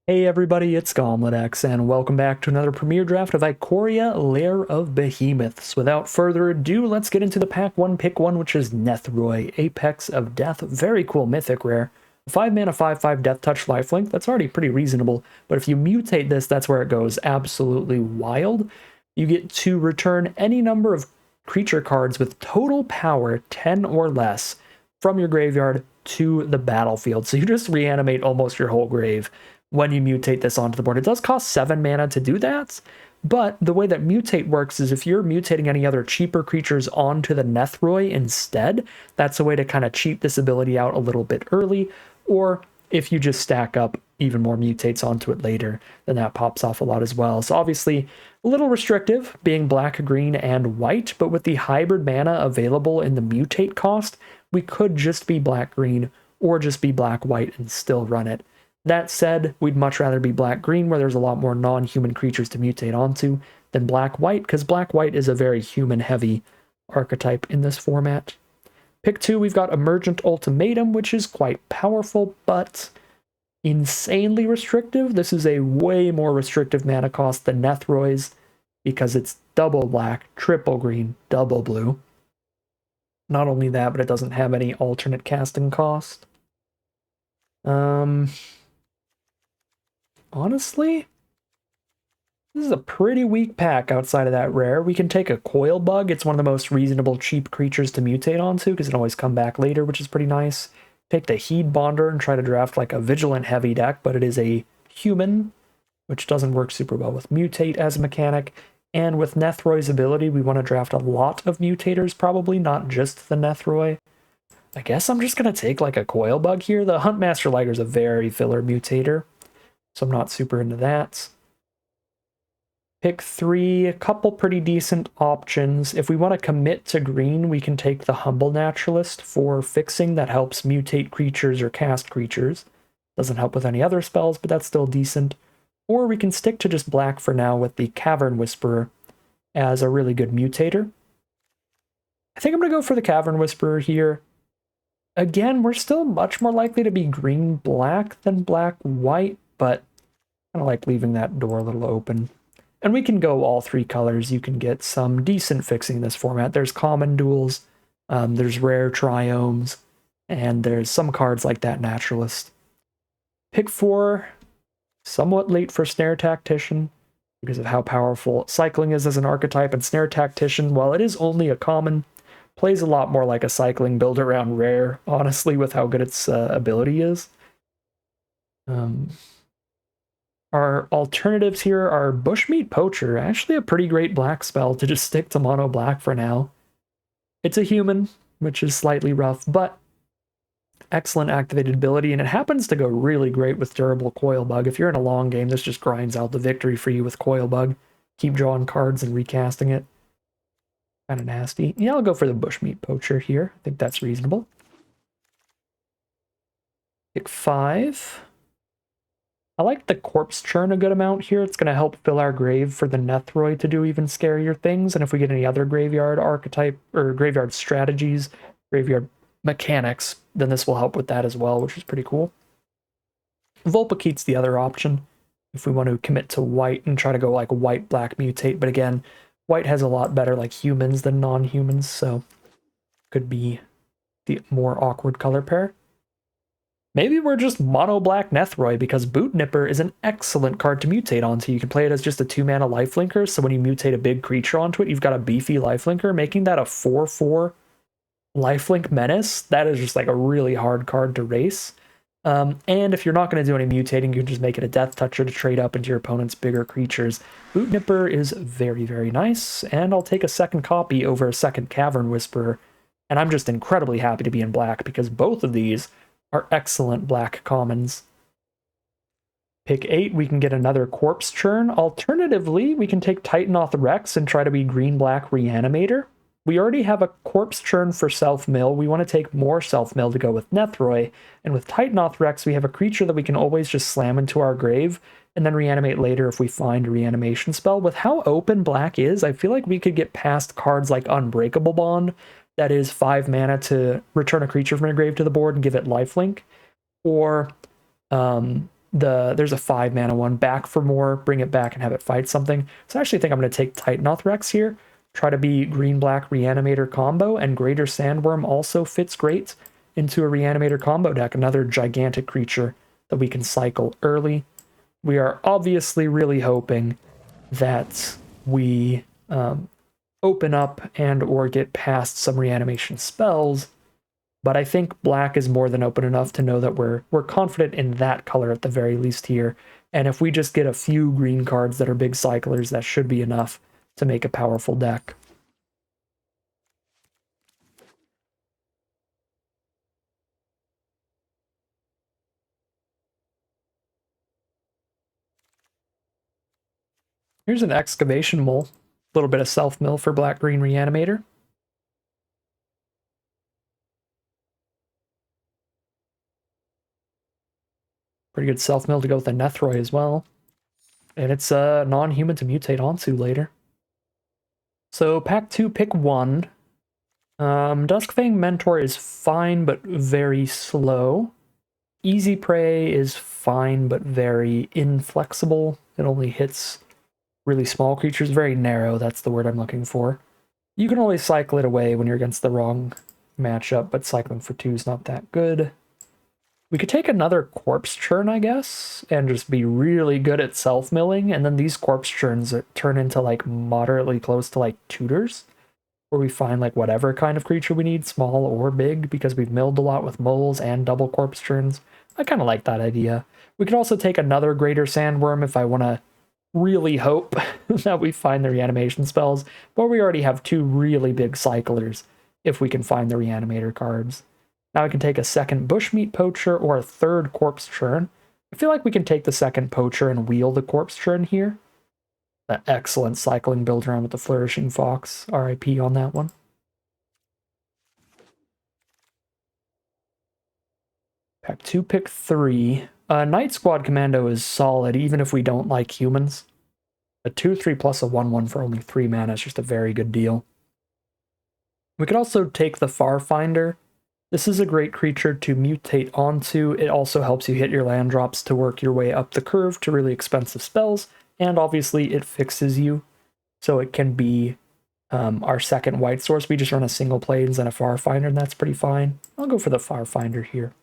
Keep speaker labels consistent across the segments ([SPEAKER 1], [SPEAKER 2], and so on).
[SPEAKER 1] Hey everybody, it's GauntletX, and welcome back to another premiere draft of Ikoria, Lair of Behemoths. Without further ado, let's get into the pack 1 pick 1, which is Nethroi, Apex of Death. Very cool mythic rare. 5 mana, 5/5 Death Touch lifelink. That's already pretty reasonable, but if you mutate this, that's where it goes absolutely wild. You get to return any number of creature cards with total power 10 or less from your graveyard to the battlefield. So you just reanimate almost your whole grave when you mutate this onto the board. It does cost 7 mana to do that, but the way that mutate works is if you're mutating any other cheaper creatures onto the Nethroi instead, that's a way to kind of cheat this ability out a little bit early, or if you just stack up even more mutates onto it later, then that pops off a lot as well. So obviously a little restrictive being black, green, and white, but with the hybrid mana available in the mutate cost, we could just be black, green, or just be black, white and still run it. That said, we'd much rather be black-green, where there's a lot more non-human creatures to mutate onto, than black-white, because black-white is a very human-heavy archetype in this format. Pick 2, we've got Emergent Ultimatum, which is quite powerful, but insanely restrictive. This is a way more restrictive mana cost than Nethroi's, because it's double black, triple green, double blue. Not only that, but it doesn't have any alternate casting cost. Honestly, this is a pretty weak pack outside of that rare. We can take a Coil Bug. It's one of the most reasonable cheap creatures to mutate onto because it can always come back later, which is pretty nice. Take the Heed Bonder and try to draft like a Vigilant heavy deck, but it is a human, which doesn't work super well with mutate as a mechanic. And with Nethroi's ability, we want to draft a lot of mutators, probably, not just the Nethroi. I guess I'm just going to take like a Coil Bug here. The Huntmaster Liger is a very filler mutator, so I'm not super into that. Pick 3, a couple pretty decent options. If we want to commit to green, we can take the Humble Naturalist for fixing. That helps mutate creatures or cast creatures. Doesn't help with any other spells, but that's still decent. Or we can stick to just black for now with the Cavern Whisperer as a really good mutator. I think I'm going to go for the Cavern Whisperer here. Again, we're still much more likely to be green-black than black-white, but I kind of like leaving that door a little open. And we can go all 3 colors. You can get some decent fixing in this format. There's common duels, there's rare triomes, and there's some cards like that Naturalist. Pick 4, somewhat late for Snare Tactician because of how powerful Cycling is as an archetype, and Snare Tactician, while it is only a common, plays a lot more like a cycling build around rare, honestly, with how good its ability is. Our alternatives here are Bushmeat Poacher, actually a pretty great black spell to just stick to mono black for now. It's a human, which is slightly rough, but excellent activated ability, and it happens to go really great with Durable Coil Bug. If you're in a long game, this just grinds out the victory for you with Coil Bug. Keep drawing cards and recasting it. Kind of nasty. Yeah, I'll go for the Bushmeat Poacher here. I think that's reasonable. Pick 5. I like the Corpse Churn a good amount here. It's going to help fill our grave for the Nethroi to do even scarier things. And if we get any other graveyard archetype or graveyard strategies, graveyard mechanics, then this will help with that as well, which is pretty cool. Vulpikeet's the other option if we want to commit to white and try to go like white-black mutate. But again, white has a lot better like humans than non-humans, so could be the more awkward color pair. Maybe we're just mono black Nethroi because Boot Nipper is an excellent card to mutate onto. You can play it as just a 2-mana lifelinker, so when you mutate a big creature onto it, you've got a beefy lifelinker, making that a 4/4 lifelink menace. That is just like a really hard card to race. And if you're not going to do any mutating, you can just make it a Death Toucher to trade up into your opponent's bigger creatures. Boot Nipper is very, very nice, and I'll take a second copy over a second Cavern Whisperer, and I'm just incredibly happy to be in black because both of these are excellent black commons. Pick 8, we can get another Corpse Churn. Alternatively, we can take Titanoth Rex and try to be green-black Reanimator. We already have a Corpse Churn for Self-Mill. We want to take more Self-Mill to go with Nethroi. And with Titanoth Rex, we have a creature that we can always just slam into our grave and then reanimate later if we find a reanimation spell. With how open black is, I feel like we could get past cards like Unbreakable Bond, that is 5 mana to return a creature from your grave to the board and give it lifelink, or there's a 5 mana one, back for more, bring it back and have it fight something. So I actually think I'm going to take Titanoth Rex here, try to be green-black Reanimator combo, and Greater Sandworm also fits great into a Reanimator combo deck, another gigantic creature that we can cycle early. We are obviously really hoping that we open up and or get past some reanimation spells, but I think black is more than open enough to know that we're confident in that color at the very least here. And if we just get a few green cards that are big cyclers, that should be enough to make a powerful deck. Here's an Excavation Mole. A little bit of self-mill for black-green Reanimator. Pretty good self-mill to go with the Nethroi as well. And it's a non-human to mutate onto later. So pack 2, pick 1. Duskfang Mentor is fine, but very slow. Easy Prey is fine, but very inflexible. It only hits really small creatures. Very narrow, that's the word I'm looking for. You can always cycle it away when you're against the wrong matchup, but cycling for 2 is not that good. We could take another Corpse Churn, I guess, and just be really good at self-milling, and then these Corpse Churns turn into, like, moderately close to, like, tutors, where we find, like, whatever kind of creature we need, small or big, because we've milled a lot with moles and double Corpse Churns. I kind of like that idea. We could also take another Greater Sandworm if I want to really hope that we find the reanimation spells, but we already have 2 really big cyclers if we can find the reanimator cards. Now we can take a second Bushmeat Poacher or a third Corpse Churn. I feel like we can take the second Poacher and wheel the Corpse Churn here. That excellent cycling build around with the Flourishing Fox. RIP on that one. Pack 2, pick 3. Night Squad Commando is solid, even if we don't like humans. A 2/3 plus a 1/1 for only 3 mana is just a very good deal. We could also take the Farfinder. This is a great creature to mutate onto. It also helps you hit your land drops to work your way up the curve to really expensive spells, and obviously it fixes you, so it can be our second white source. We just run a single Plains and a Farfinder, and that's pretty fine. I'll go for the Farfinder here.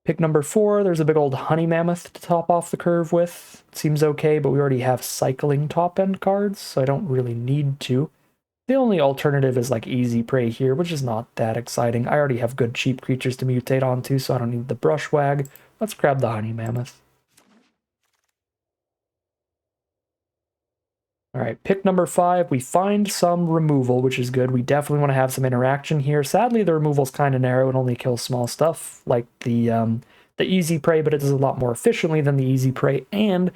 [SPEAKER 1] Pick number 4, there's a big old Honey Mammoth to top off the curve with. Seems okay, but we already have cycling top-end cards, so I don't really need to. The only alternative is like Easy Prey here, which is not that exciting. I already have good cheap creatures to mutate onto, so I don't need the Brushwag. Let's grab the Honey Mammoth. Alright, pick number 5. We find some removal, which is good. We definitely want to have some interaction here. Sadly, the removal's kind of narrow and only kills small stuff, like the Easy Prey, but it does a lot more efficiently than the Easy Prey, and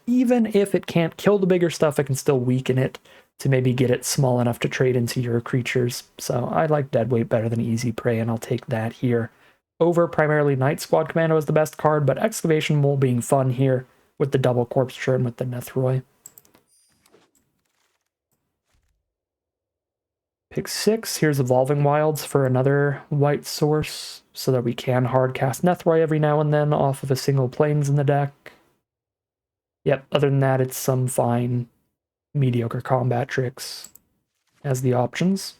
[SPEAKER 1] even if it can't kill the bigger stuff, it can still weaken it to maybe get it small enough to trade into your creatures. So I like Deadweight better than Easy Prey, and I'll take that here. Over primarily Night Squad Commando is the best card, but Excavation Mole being fun here with the double Corpse Churn with the Nethroi. Pick 6, here's Evolving Wilds for another white source, so that we can hard cast Nethroi every now and then off of a single Plains in the deck. Yep, other than that, it's some fine mediocre combat tricks as the options.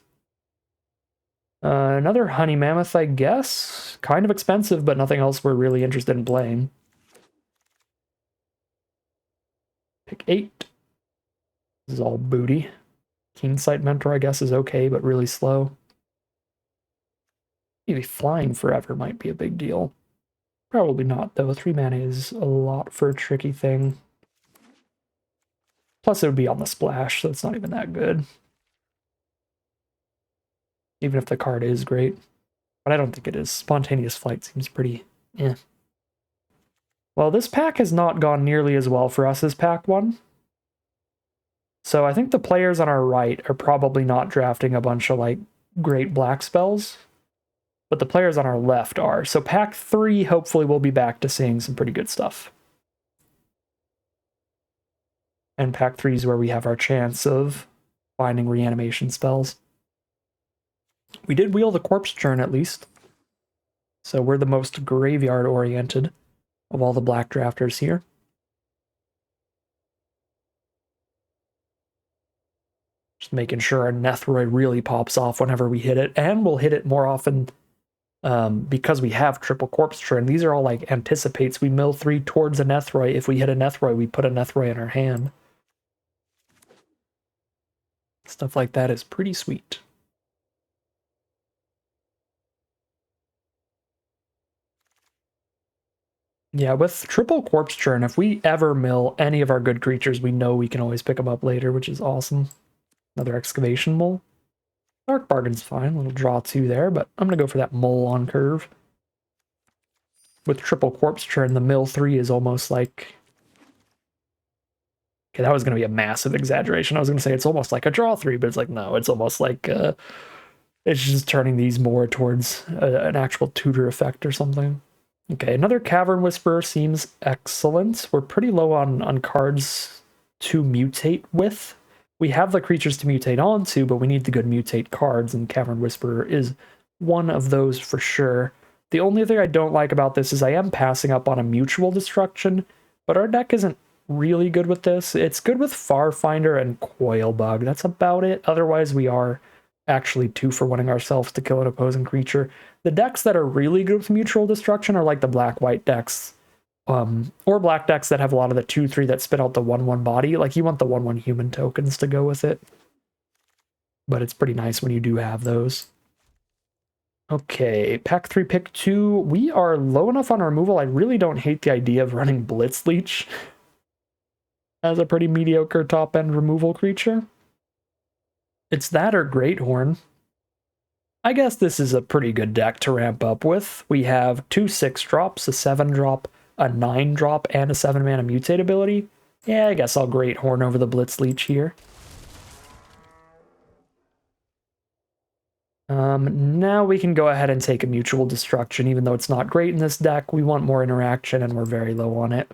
[SPEAKER 1] Another Honey Mammoth, I guess. Kind of expensive, but nothing else we're really interested in playing. Pick 8. This is all booty. Keensight Mentor, I guess, is okay, but really slow. Maybe Flying Forever might be a big deal. Probably not, though. 3 mana is a lot for a tricky thing. Plus, it would be on the splash, so it's not even that good. Even if the card is great. But I don't think it is. Spontaneous Flight seems pretty eh. Well, this pack has not gone nearly as well for us as pack 1. So I think the players on our right are probably not drafting a bunch of, like, great black spells. But the players on our left are. So pack 3, hopefully we'll be back to seeing some pretty good stuff. And pack 3 is where we have our chance of finding reanimation spells. We did wheel the Corpse Churn, at least. So we're the most graveyard oriented of all the black drafters here. Just making sure our Nethroi really pops off whenever we hit it, and we'll hit it more often because we have triple corpse churn. These are all like anticipates. We mill 3 towards a Nethroi. If we hit a Nethroi, we put a Nethroi in our hand. Stuff like that is pretty sweet. Yeah, with triple corpse churn, if we ever mill any of our good creatures, we know we can always pick them up later, which is awesome. Another excavation mole. Dark Bargain's fine, little draw 2 there, but I'm gonna go for that mole on curve. With triple corpse churn, the mill 3 is almost like... Okay, that was gonna be a massive exaggeration. I was gonna say it's almost like a draw 3, but it's like, no, it's almost like it's just turning these more towards an actual tutor effect or something. Okay, another Cavern Whisperer seems excellent. We're pretty low on cards to mutate with. We have the creatures to mutate onto, but we need the good mutate cards, and Cavern Whisperer is one of those for sure. The only thing I don't like about this is I am passing up on a Mutual Destruction, but our deck isn't really good with this. It's good with Farfinder and Coilbug. That's about it. Otherwise, we are actually 2-for-1ing ourselves to kill an opposing creature. The decks that are really good with Mutual Destruction are like the black-white decks, or black decks that have a lot of the 2/3 that spit out the 1/1 body. Like, you want the 1/1 human tokens to go with it. But it's pretty nice when you do have those. Okay, pack 3, pick 2. We are low enough on removal. I really don't hate the idea of running Blitz Leech as a pretty mediocre top-end removal creature. It's that or Great Horn. I guess this is a pretty good deck to ramp up with. We have 2 6-drops, a 7-drop, a 9-drop, and a 7-mana mutate ability. Yeah, I guess I'll Great Horn over the Blitz Leech here. Now we can go ahead and take a Mutual Destruction, even though it's not great in this deck. We want more interaction, and we're very low on it.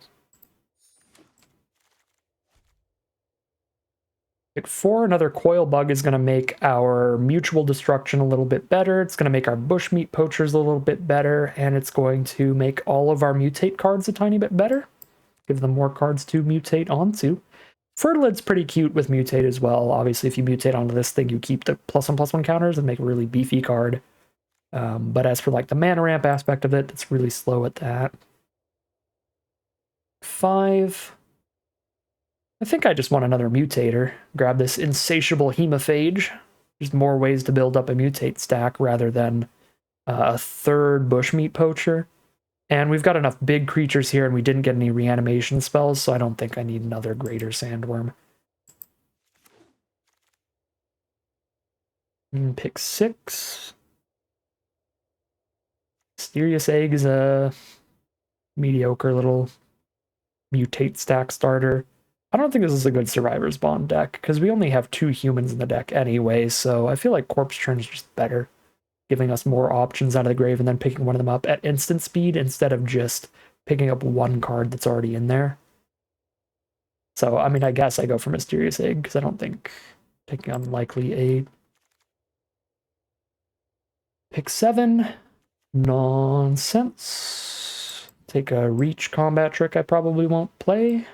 [SPEAKER 1] Pick 4, another Coilbug is going to make our Mutual Destruction a little bit better. It's going to make our Bushmeat Poachers a little bit better, and it's going to make all of our Mutate cards a tiny bit better. Give them more cards to mutate onto. Fertilid's pretty cute with Mutate as well. Obviously, if you mutate onto this thing, you keep the +1/+1 counters and make a really beefy card. But as for like the mana ramp aspect of it, it's really slow at that. 5. I think I just want another mutator. Grab this insatiable hemophage. There's more ways to build up a mutate stack rather than a 3rd bushmeat poacher. And we've got enough big creatures here, and we didn't get any reanimation spells, so I don't think I need another Greater Sandworm. Pick 6. Mysterious Egg is a mediocre little mutate stack starter. I don't think this is a good Survivor's Bond deck, because we only have 2 humans in the deck anyway, so I feel like Corpse Churn is just better, giving us more options out of the grave and then picking one of them up at instant speed instead of just picking up one card that's already in there. So, I mean, I guess I go for Mysterious Egg, because I don't think picking unlikely a... Pick 7. Nonsense. Take a Reach combat trick I probably won't play.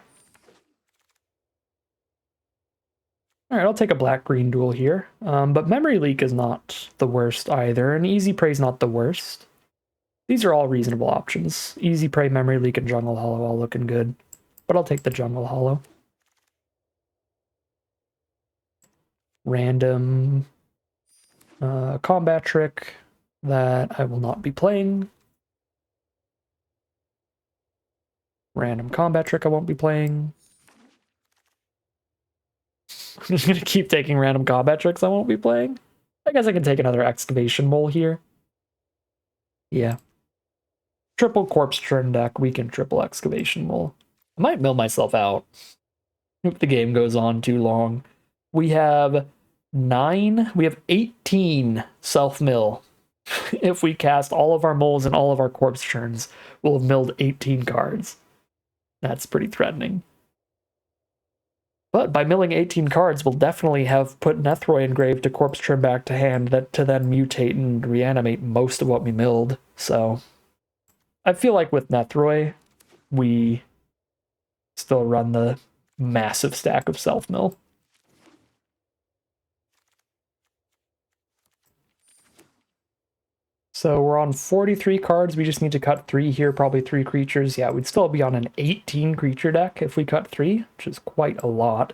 [SPEAKER 1] Alright, I'll take a black-green duel here. But Memory Leak is not the worst either, and Easy Prey is not the worst. These are all reasonable options. Easy Prey, Memory Leak, and Jungle Hollow all looking good. But I'll take the Jungle Hollow. Random combat trick that I will not be playing. Random combat trick I won't be playing. I'm just going to keep taking random combat tricks I won't be playing. I guess I can take another Excavation Mole here. Yeah. Triple Corpse Churn deck, we can triple Excavation Mole. I might mill myself out if the game goes on too long. We have 18 self-mill. If we cast all of our moles and all of our Corpse Churns, we'll have milled 18 cards. That's pretty threatening. But by milling 18 cards, we'll definitely have put Nethroi engraved to corpse trim back to hand that to then mutate and reanimate most of what we milled. So I feel like with Nethroi, we still run the massive stack of self-mill. So we're on 43 cards. We just need to cut 3 here, probably 3 creatures. Yeah, we'd still be on an 18 creature deck if we cut 3, which is quite a lot.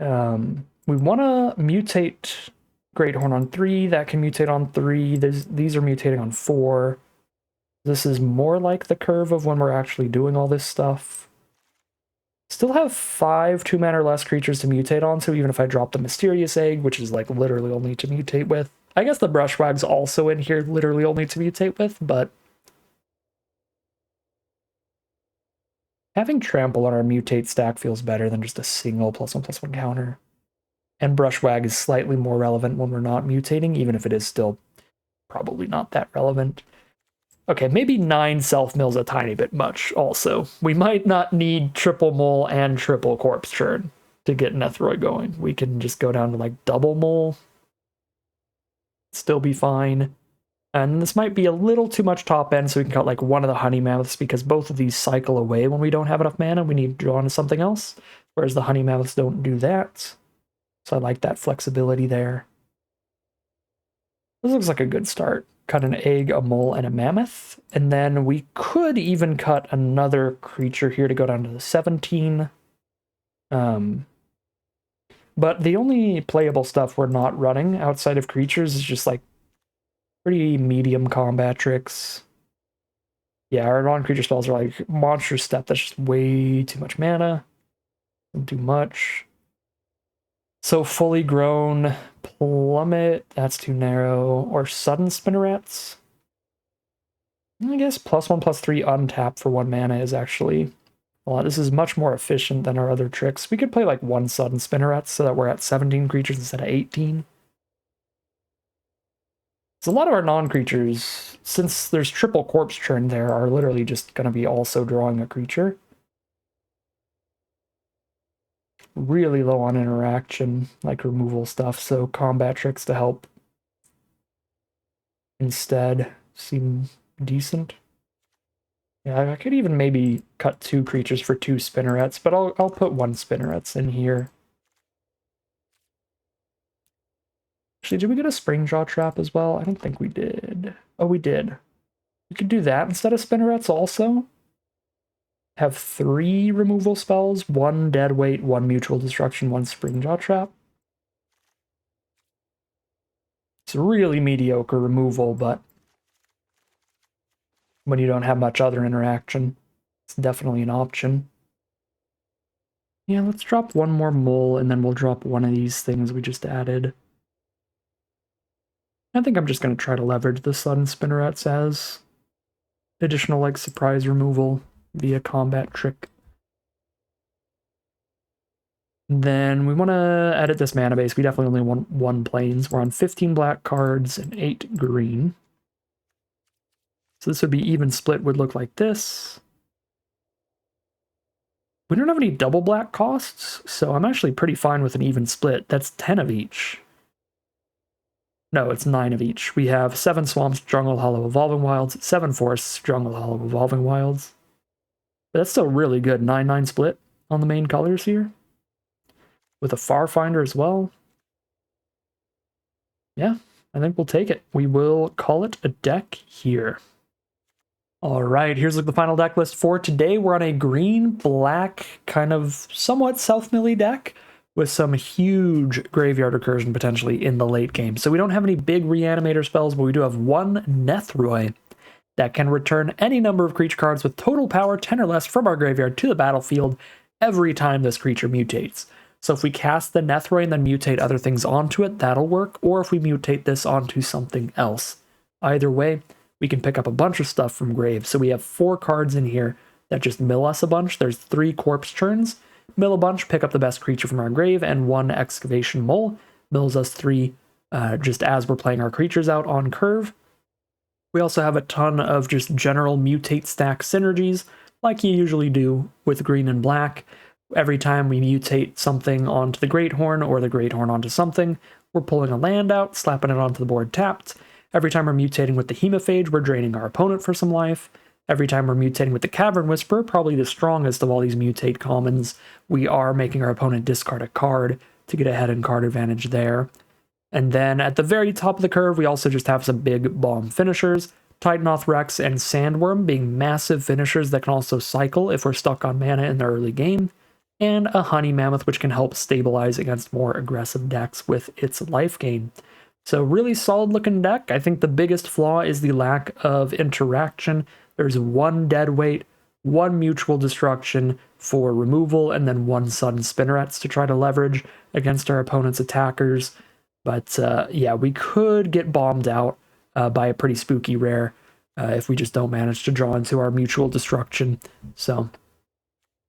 [SPEAKER 1] We want to mutate Greathorn on 3. That can mutate on 3. These are mutating on 4. This is more like the curve of when we're actually doing all this stuff. Still have 5 2-mana or less creatures to mutate on, so even if I drop the Mysterious Egg, which is like literally only to mutate with. I guess the Brushwag's also in here, literally only to mutate with, but having Trample on our mutate stack feels better than just a single +1/+1 counter. And Brushwag is slightly more relevant when we're not mutating, even if it is still probably not that relevant. Okay, maybe 9 self-mills a tiny bit much also. We might not need triple mull and triple corpse churn to get Nethroi going. We can just go down to like double mull. Still be fine. And this might be a little too much top end, so we can cut like one of the honey mammoths because both of these cycle away when we don't have enough mana. We need to draw into something else, whereas the honey mammoths don't do that. So I like that flexibility there. This looks like a good start. Cut an egg, a mole, and a mammoth. And then we could even cut another creature here to go down to the 17. But the only playable stuff we're not running outside of creatures is just like pretty medium combat tricks. Yeah, our non-creature spells are like Monster Step. That's just way too much mana. Don't do much. So fully grown Plummet, that's too narrow. Or Sudden Spinnerets. I guess +1/+3 untap for 1 mana is actually a lot. This is much more efficient than our other tricks. We could play like 1 Sudden Spinnerets so that we're at 17 creatures instead of 18. So a lot of our non-creatures, since there's triple corpse churn there, are literally just going to be also drawing a creature. Really low on interaction, like removal stuff, so combat tricks to help instead seem decent. Yeah, I could even maybe cut 2 creatures for 2 spinnerets, but I'll put 1 spinnerets in here. Actually, did we get a Springjaw trap as well? I don't think we did. Oh, we did. We could do that instead of spinnerets also. Have 3 removal spells, 1 deadweight, 1 mutual destruction, 1 Springjaw trap. It's really mediocre removal, but when you don't have much other interaction, it's definitely an option. Yeah, let's drop 1 more mole, and then we'll drop one of these things we just added. I think I'm just going to try to leverage the Sudden Spinnerets as additional, like, surprise removal via combat trick. Then we want to edit this mana base. We definitely only want 1 plains. We're on 15 black cards and 8 green. So this would be even split, would look like this. We don't have any double black costs, so I'm actually pretty fine with an even split. That's 10 of each. No, it's 9 of each. We have 7 swamps, jungle, hollow, evolving wilds, 7 forests, jungle, hollow, evolving wilds. But that's still really good. 9/9 split on the main colors here. With a Farfinder as well. Yeah, I think we'll take it. We will call it a deck here. All right, here's like the final deck list for today. We're on a green-black, kind of somewhat self-milly deck with some huge graveyard recursion potentially in the late game. So we don't have any big reanimator spells, but we do have 1 Nethroi that can return any number of creature cards with total power 10 or less from our graveyard to the battlefield every time this creature mutates. So if we cast the Nethroi and then mutate other things onto it, that'll work. Or if we mutate this onto something else. Either way, we can pick up a bunch of stuff from grave. So we have 4 cards in here that just mill us a bunch. There's 3 corpse churns. Mill a bunch, pick up the best creature from our grave, and 1 excavation mole. Mills us 3 just as we're playing our creatures out on curve. We also have a ton of just general mutate stack synergies, like you usually do with green and black. Every time we mutate something onto the Great Horn or the Great Horn onto something, we're pulling a land out, slapping it onto the board tapped. Every time we're mutating with the Hemophage, we're draining our opponent for some life. Every time we're mutating with the Cavern Whisperer, probably the strongest of all these mutate commons, we are making our opponent discard a card to get ahead in card advantage there. And then at the very top of the curve, we also just have some big bomb finishers. Titanoth Rex and Sandworm being massive finishers that can also cycle if we're stuck on mana in the early game. And a Honey Mammoth, which can help stabilize against more aggressive decks with its life gain. So really solid looking deck. I think the biggest flaw is the lack of interaction. There's one Deadweight, one Mutual Destruction for removal, and then one Sudden Spinnerets to try to leverage against our opponent's attackers. But yeah, we could get bombed out by a pretty spooky rare if we just don't manage to draw into our Mutual Destruction. So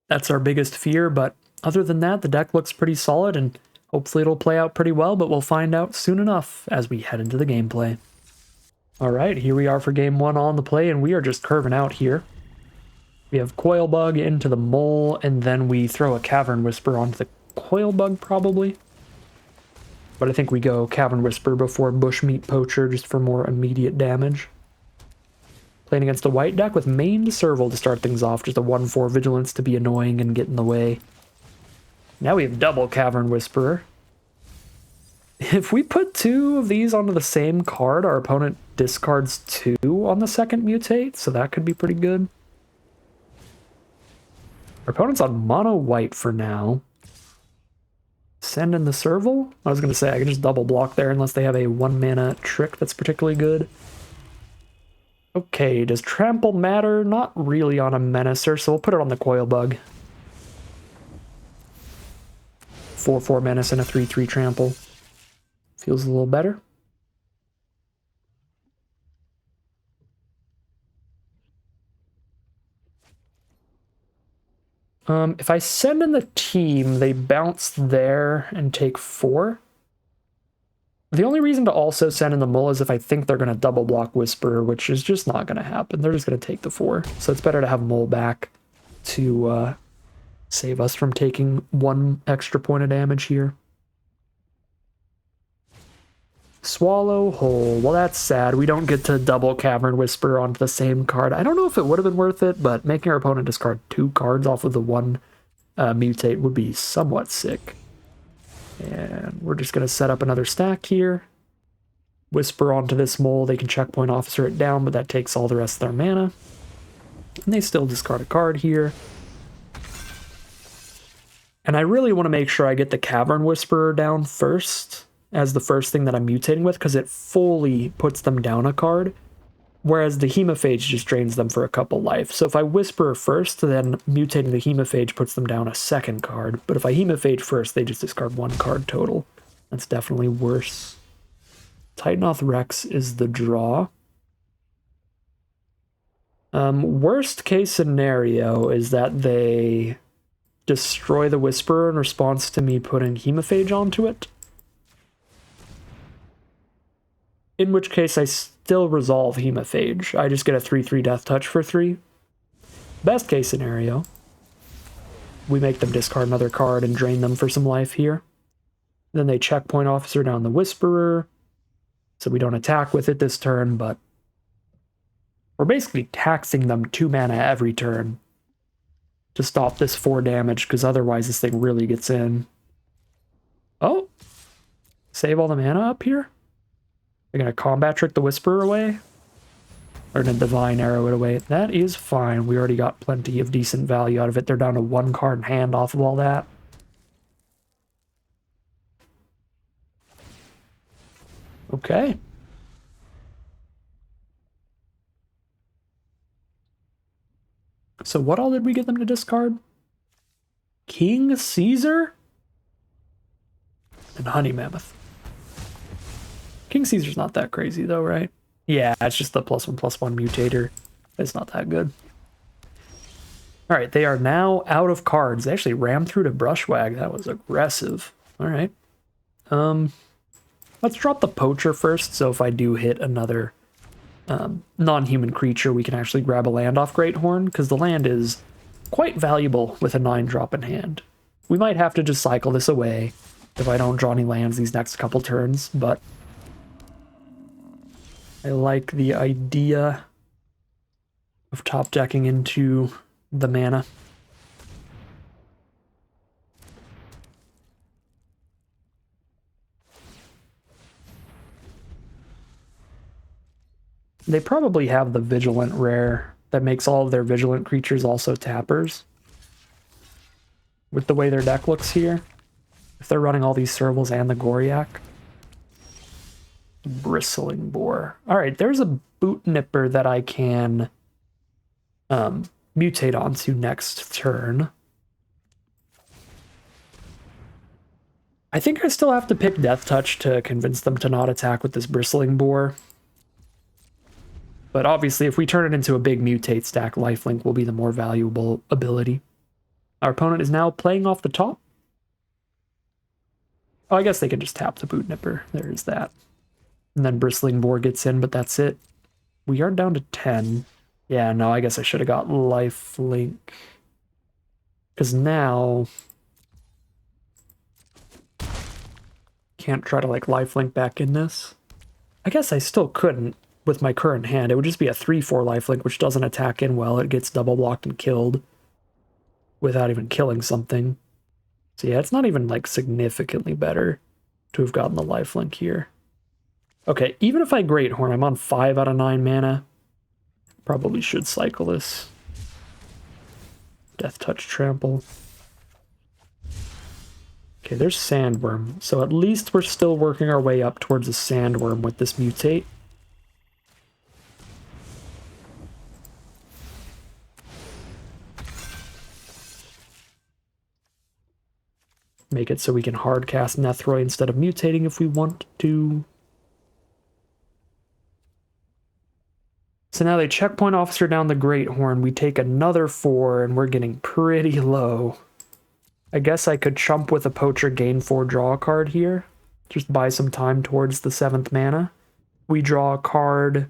[SPEAKER 1] that's our biggest fear, but other than that, the deck looks pretty solid, and hopefully it'll play out pretty well, but we'll find out soon enough as we head into the gameplay. All right, here we are for game one on the play, and we are just curving out here. We have Coilbug into the Mole, and then we throw a Cavern Whisper onto the Coilbug, probably. But I think we go Cavern Whisper before Bushmeat Poacher, just for more immediate damage. Playing against a white deck with Maned Serval to start things off, just a 1/4 Vigilance to be annoying and get in the way. Now we have double Cavern Whisperer. If we put two of these onto the same card, our opponent discards 2 on the second mutate, so that could be pretty good. Our opponent's on mono white for now. Send in the Serval? I was going to say I can just double block there unless they have a 1-mana trick that's particularly good. Okay, does Trample matter? Not really on a Menacer, so we'll put it on the Coilbug. 4/4 Menace and a 3/3 Trample. Feels a little better. If I send in the team, they bounce there and take 4. The only reason to also send in the Mole is if I think they're going to double block Whisperer, which is just not going to happen. They're just going to take the 4. So it's better to have Mole back to save us from taking 1 extra point of damage here. Swallow Whole. Well, that's sad. We don't get to double Cavern Whisperer onto the same card. I don't know if it would have been worth it, but making our opponent discard 2 cards off of the 1 mutate would be somewhat sick. And we're just going to set up another stack here. Whisper onto this Mole. They can Checkpoint Officer it down, but that takes all the rest of their mana. And they still discard a card here. And I really want to make sure I get the Cavern Whisperer down first as the first thing that I'm mutating with, because it fully puts them down a card, whereas the Hemophage just drains them for a couple life. So if I Whisper first, then mutating the Hemophage puts them down a second card, but if I Hemophage first, they just discard 1 card total. That's definitely worse. Titanoth Rex is the draw. Worst case scenario is that they destroy the Whisperer in response to me putting Hemophage onto it. In which case I still resolve Hemophage. I just get a 3/3 Death Touch for 3. Best case scenario, we make them discard another card and drain them for some life here. Then they Checkpoint Officer down the Whisperer, so we don't attack with it this turn, but we're basically taxing them 2 mana every turn to stop this 4 damage, because otherwise this thing really gets in. Oh! Save all the mana up here? They're going to Combat Trick the Whisperer away? Or going to Divine Arrow it away? That is fine. We already got plenty of decent value out of it. They're down to 1 card in hand off of all that. Okay. So what all did we get them to discard? King Caesar? And Honey Mammoth. King Caesar's not that crazy though, right? Yeah, it's just the +1/+1 mutator. It's not that good. Alright, they are now out of cards. They actually rammed through to Brushwag. That was aggressive. Alright. Let's drop the Poacher first, so if I do hit another non-human creature, we can actually grab a land off Great Horn, because the land is quite valuable with a 9-drop in hand. We might have to just cycle this away if I don't draw any lands these next couple turns, but I like the idea of top decking into the mana. They probably have the Vigilant rare that makes all of their Vigilant creatures also tappers. With the way their deck looks here, if they're running all these servals and the Goriak. Bristling Boar. Alright, there's a Boot Nipper that I can mutate onto next turn. I think I still have to pick Death Touch to convince them to not attack with this Bristling Boar. But obviously, if we turn it into a big mutate stack, Lifelink will be the more valuable ability. Our opponent is now playing off the top. Oh, I guess they can just tap the Boot Nipper. There is that. And then Bristling Boar gets in, but that's it. We are down to 10. Yeah, no, I guess I should have got Lifelink. Because now... Can't try to, like, Lifelink back in this. I guess I still couldn't with my current hand. It would just be a 3/4 Lifelink, which doesn't attack in well. It gets double blocked and killed without even killing something. So yeah, it's not even, like, significantly better to have gotten the Lifelink here. Okay, even if I Great Horn, I'm on 5 out of 9 mana. Probably should cycle this. Death Touch Trample. Okay, there's Sandworm. So at least we're still working our way up towards a Sandworm with this mutate. Make it so we can hard cast Nethroi instead of mutating if we want to. So now they checkpoint officer down the Great Horn. We take another 4 and we're getting pretty low. I guess I could chump with a Poacher, gain 4, draw a card here. Just buy some time towards the 7th mana. We draw a card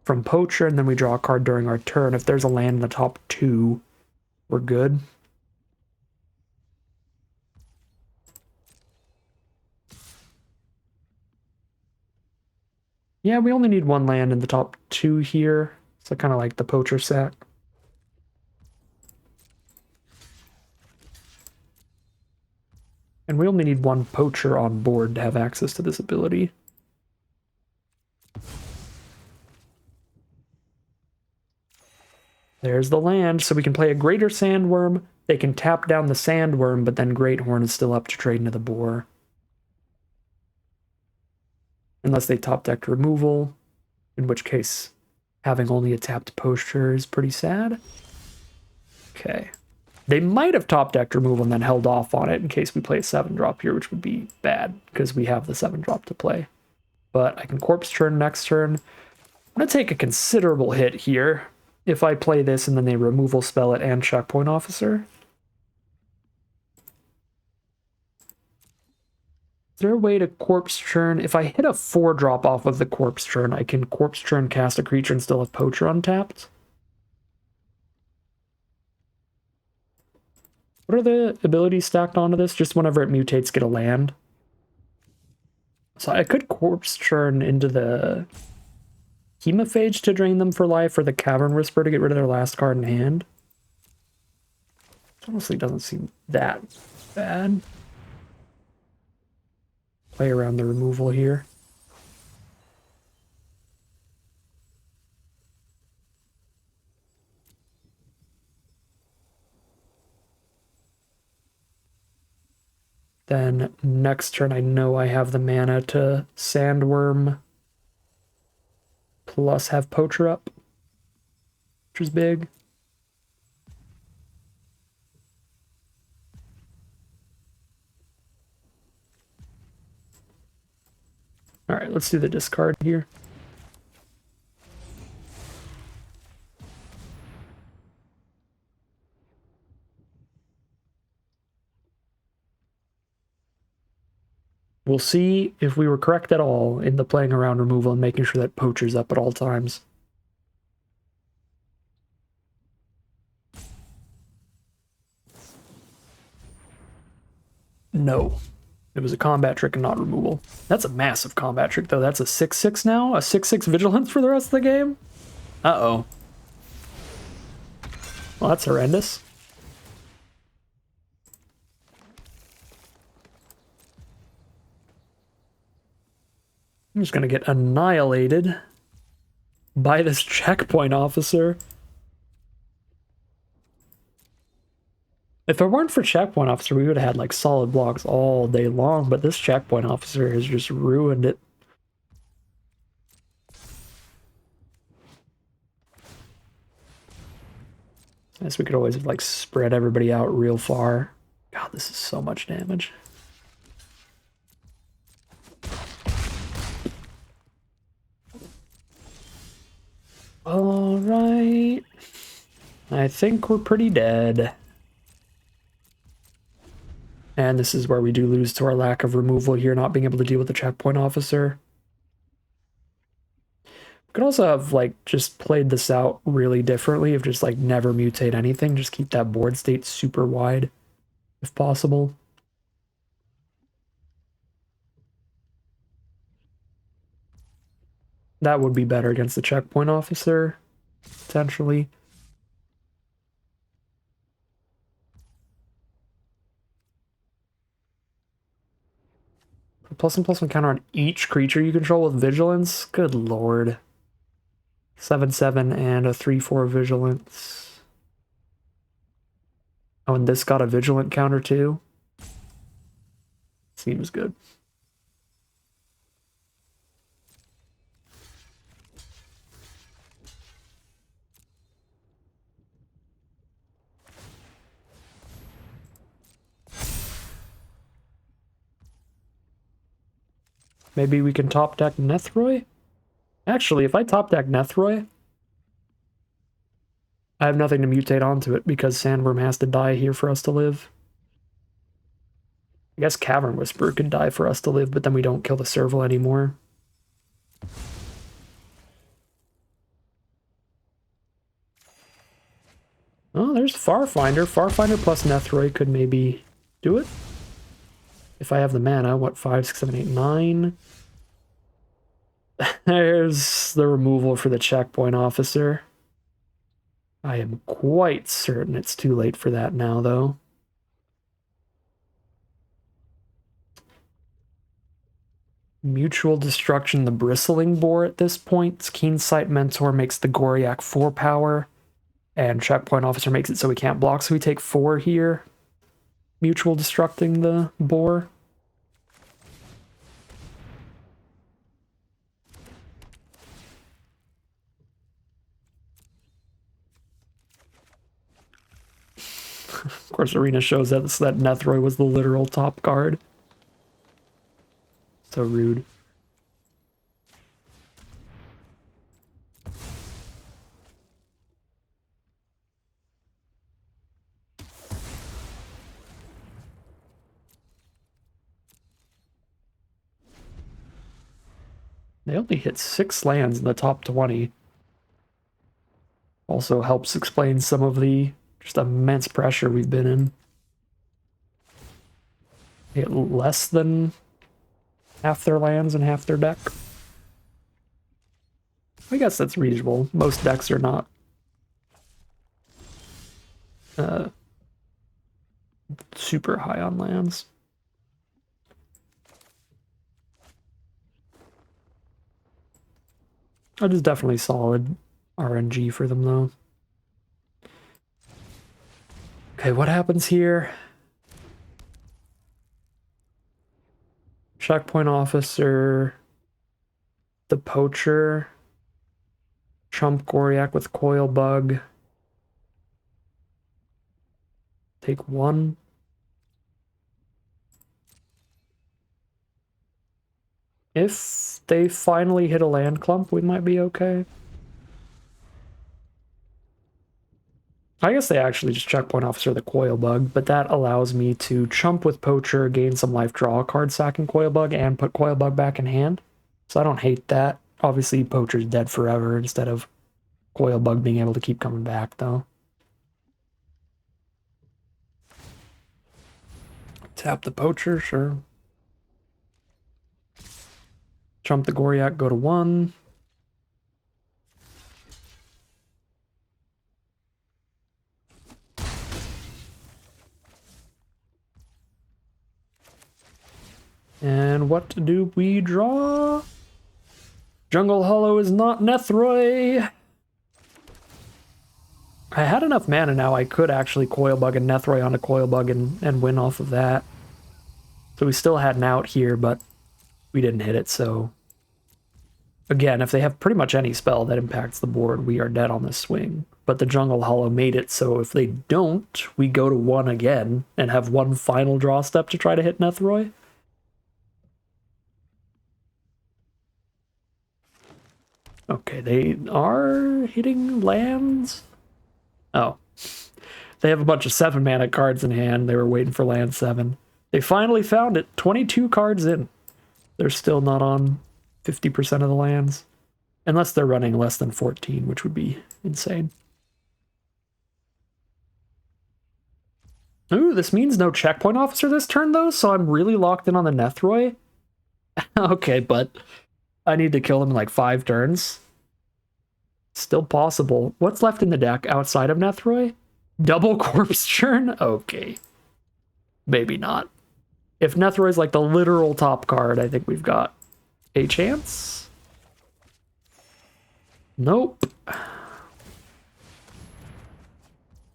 [SPEAKER 1] from Poacher and then we draw a card during our turn. If there's a land in the top 2, we're good. Yeah, we only need 1 land in the top 2 here. So kind of like the Poacher sack. And we only need 1 Poacher on board to have access to this ability. There's the land, so we can play a Greater Sandworm. They can tap down the Sandworm, but then Great Horn is still up to trade into the Boar. Unless they top deck removal, in which case having only a tapped Poacher is pretty sad. Okay. They might have top decked removal and then held off on it in case we play a 7-drop here, which would be bad because we have the 7-drop to play. But I can Corpse Churn next turn. I'm going to take a considerable hit here if I play this and then they removal spell it and checkpoint officer. Is there a way to Corpse Churn? If I hit a 4-drop off of the Corpse Churn, I can Corpse Churn, cast a creature, and still have Poacher untapped? What are the abilities stacked onto this? Just whenever it mutates, get a land. So I could Corpse Churn into the Hemophage to drain them for life, or the Cavern Whisper to get rid of their last card in hand. Honestly, doesn't seem that bad. Play around the removal here. Then next turn I know I have the mana to Sandworm plus have Poacher up, which is big. All right, let's do the discard here. We'll see if we were correct at all in the playing around removal and making sure that Poacher's up at all times. No. It was a combat trick and not removal. That's a massive combat trick, though. That's a 6/6 now? A 6/6 vigilance for the rest of the game? Uh-oh. Well, that's horrendous. I'm just gonna get annihilated by this checkpoint officer. If it weren't for checkpoint officer, we would have had like solid blocks all day long, but this checkpoint officer has just ruined it. I guess we could always like spread everybody out real far. God, this is so much damage. All right. I think we're pretty dead. And this is where we do lose to our lack of removal here, not being able to deal with the checkpoint officer. We could also have, like, just played this out really differently, of just, like, never mutate anything, just keep that board state super wide, if possible. That would be better against the checkpoint officer, potentially. +1/+1 counter on each creature you control with vigilance? Good lord. 7/7 and a 3/4 vigilance. Oh, and this got a vigilant counter too? Seems good. Maybe we can top deck Nethroy? Actually, if I top deck Nethroy, I have nothing to mutate onto it because Sandworm has to die here for us to live. I guess Cavern Whisperer could die for us to live, but then we don't kill the Serval anymore. Oh, there's Farfinder. Farfinder plus Nethroy could maybe do it. If I have the mana, what, 5, 6, 7, 8, 9? There's the removal for the checkpoint officer. I am quite certain it's too late for that now, though. Mutual Destruction, the Bristling Boar at this point. Keensight Mentor makes the Goriak 4 power, and Checkpoint Officer makes it so we can't block, so we take 4 here. Mutual Destructing the Boar. Of course, Arena shows us that Nethroy was the literal top card. So rude. They only hit 6 lands in the top 20. Also helps explain some of the just immense pressure we've been in. They hit less than half their lands and half their deck. I guess that's reasonable. Most decks are not super high on lands. That is definitely solid RNG for them, though. Okay, what happens here? Checkpoint Officer, the Poacher, Chump Goriak with Coil Bug. Take 1. If they finally hit a land clump, we might be okay. I guess they actually just Checkpoint Officer the Coil Bug, but that allows me to chump with Poacher, gain some life, draw a card, sacking Coil Bug, and put Coil Bug back in hand. So I don't hate that. Obviously, Poacher's dead forever instead of Coil Bug being able to keep coming back, though. Tap the poacher, sure. Jump the Goriak, go to 1. And what do we draw? Jungle Hollow is not Nethroi. I had enough mana now I could actually Coil Bug and Nethroi onto Coil Bug and win off of that. So we still had an out here, but we didn't hit it, so... Again, if they have pretty much any spell that impacts the board, we are dead on this swing. But the Jungle Hollow made it, so if they don't, we go to 1 again and have one final draw step to try to hit Nethroi. Okay, they are hitting lands? Oh. They have a bunch of 7 mana cards in hand. They were waiting for land 7. They finally found it. 22 cards in. They're still not on 50% of the lands. Unless they're running less than 14, which would be insane. Ooh, this means no checkpoint officer this turn, though, so I'm really locked in on the Nethroi. Okay, but I need to kill them in like 5 turns. Still possible. What's left in the deck outside of Nethroi? Double Corpse Churn? Okay. Maybe not. If Nethroi is like the literal top card, I think we've got a chance. Nope.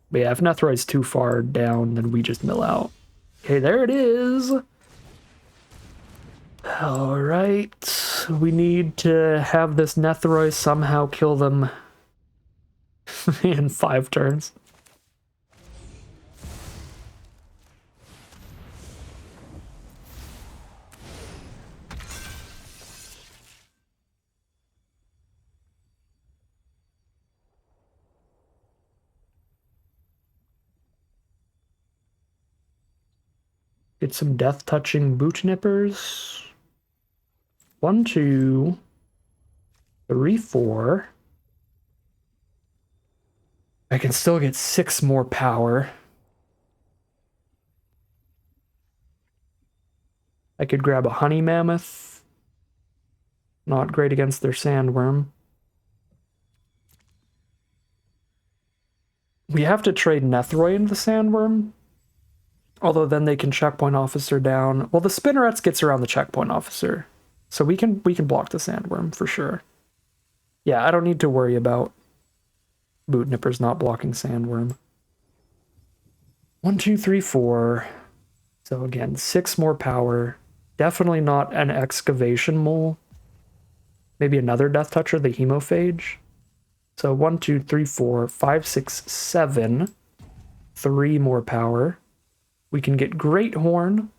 [SPEAKER 1] But yeah, if Nethroi is too far down, then we just mill out. Okay, there it is. All right. We need to have this Nethroi somehow kill them in 5 turns. Get some death-touching boot nippers. 1, 2, 3, 4. I can still get 6 more power. I could grab a honey mammoth. Not great against their sandworm. We have to trade Nethroi into the sandworm. Although then they can checkpoint officer down. Well, the Spinnerets gets around the checkpoint officer. So we can block the sandworm for sure. Yeah, I don't need to worry about boot nippers not blocking sandworm. 1, 2, 3, 4. So again, 6 more power. Definitely not an excavation mole. Maybe another death toucher, the hemophage. So 1, 2, 3, 4, 5, 6, 7. 3 more power. We can get Great Horn,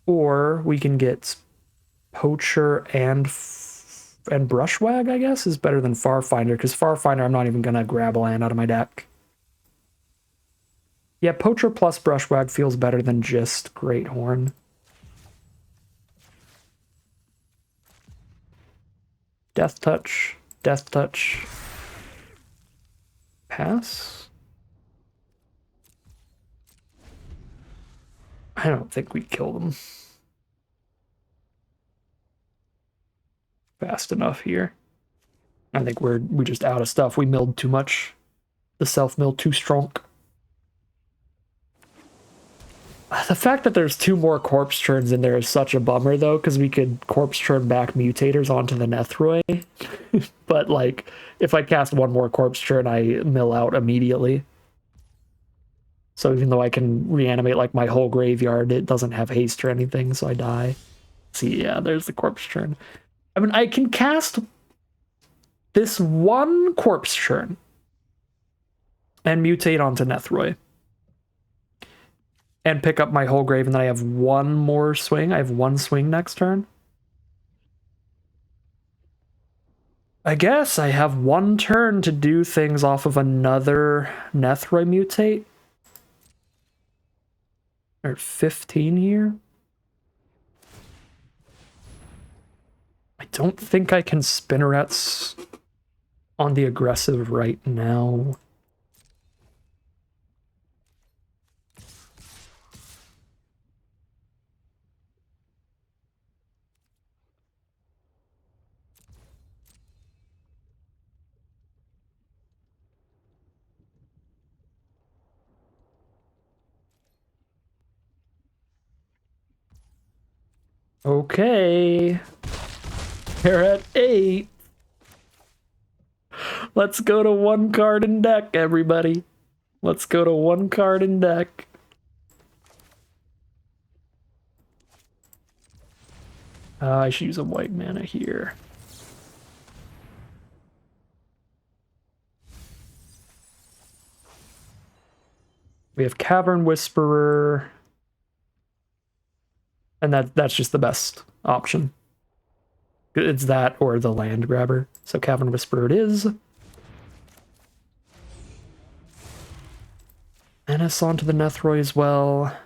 [SPEAKER 1] or we can get Poacher and Brushwag, I guess, is better than Farfinder, because Farfinder I'm not even going to grab a land out of my deck. Yeah, Poacher plus Brushwag feels better than just Great Horn. Death Touch, Death Touch. Pass? I don't think we kill them fast enough here. I think we just out of stuff. We milled too much. The self-mill too strong. The fact that there's 2 more corpse churns in there is such a bummer, though, because we could corpse churn back mutators onto the Nethroi. But, like, if I cast 1 more corpse churn, I mill out immediately. So even though I can reanimate, like, my whole graveyard, it doesn't have haste or anything, so I die. See, yeah, there's the corpse churn. I mean, I can cast this 1 corpse churn and mutate onto Nethroi. And pick up my whole grave, and then I have 1 more swing. I have 1 swing next turn. I guess I have 1 turn to do things off of another Nethroi mutate. Or 15 here. I don't think I can Spinnerets on the aggressive right now. Okay. We're at 8. Let's go to 1 card in deck, everybody. Let's go to 1 card in deck. I should use a white mana here. We have Cavern Whisperer. And that's just the best option. It's that or the land grabber. So Cavern Whisperer it is. Menace onto the Nethroi as well.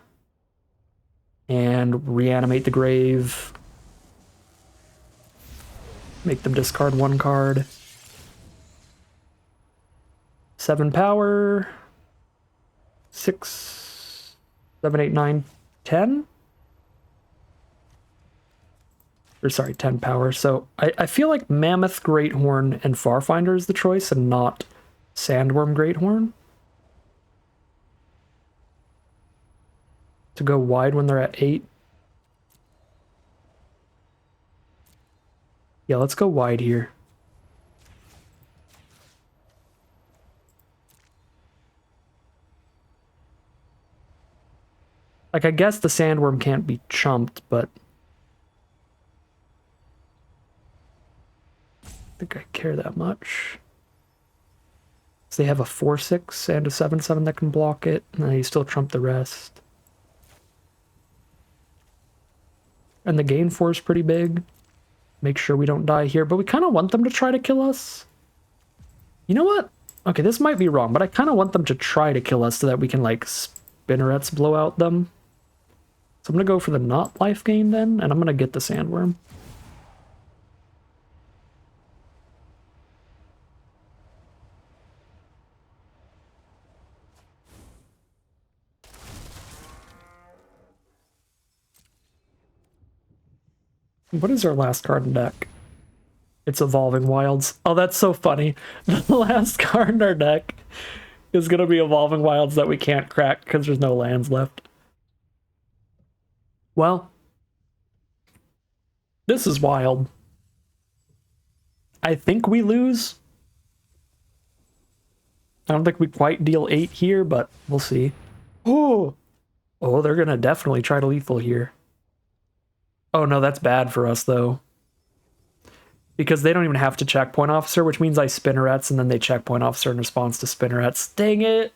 [SPEAKER 1] And reanimate the grave. Make them discard 1 card. 7 power. 6, 7, 8, 9, 10? Or sorry, 10 power. So I feel like Mammoth Greathorn and Farfinder is the choice and not Sandworm Greathorn. To go wide when they're at 8. Yeah, let's go wide here. Like, I guess the Sandworm can't be chumped, but I think I care that much. So they have a 4/6 and a 7/7 that can block it, and then you still trump the rest. And the gain 4 is pretty big. Make sure we don't die here, but we kind of want them to try to kill us. You know what? Okay, this might be wrong, but I kind of want them to try to kill us so that we can, like, spinnerets blow out them. So I'm going to go for the not life gain then, and I'm going to get the Sandworm. What is our last card in deck? It's Evolving Wilds. Oh, that's so funny. The last card in our deck is going to be Evolving Wilds that we can't crack because there's no lands left. Well, this is wild. I think we lose. I don't think we quite deal 8 here, but we'll see. Oh, they're going to definitely try to lethal here. Oh, no, that's bad for us, though. Because they don't even have to checkpoint officer, which means I spinnerets, and then they checkpoint officer in response to spinnerets. Dang it!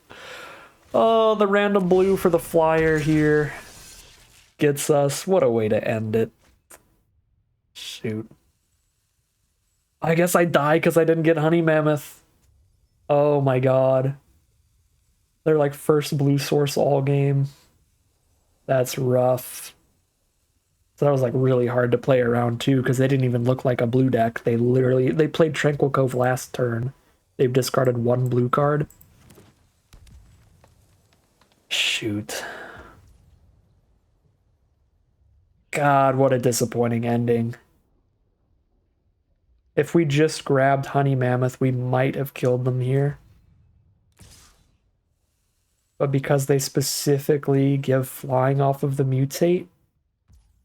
[SPEAKER 1] Oh, the random blue for the flyer here gets us. What a way to end it. Shoot. I guess I die because I didn't get Honey Mammoth. Oh my god. They're like first blue source all game. That's rough. So that was like really hard to play around too, because they didn't even look like a blue deck. They played Tranquil Cove last turn. They've discarded 1 blue card. Shoot. God, what a disappointing ending. If we just grabbed Honey Mammoth, we might have killed them here. But because they specifically give flying off of the mutate,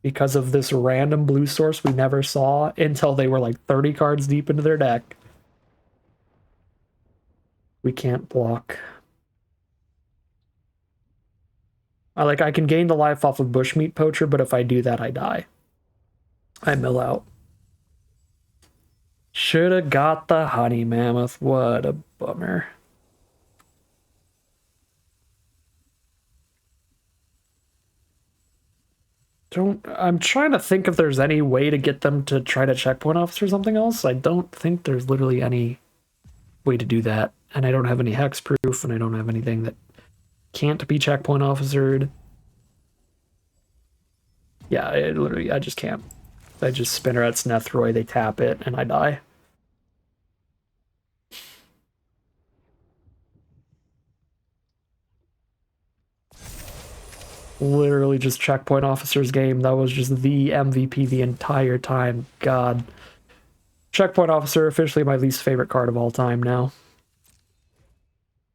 [SPEAKER 1] because of this random blue source we never saw until they were like 30 cards deep into their deck, we can't block. I can gain the life off of Bushmeat Poacher, but if I do that, I die. I mill out. Shoulda got the Honey Mammoth. What a bummer. I'm trying to think if there's any way to get them to try to checkpoint officer something else. I don't think there's literally any way to do that. And I don't have any hexproof, and I don't have anything that can't be checkpoint officered. Yeah, I just can't. I just spinnerets Nethroi, they tap it, and I die. Literally just checkpoint officer's game. That was just the MVP the entire time. God. Checkpoint officer, officially my least favorite card of all time now.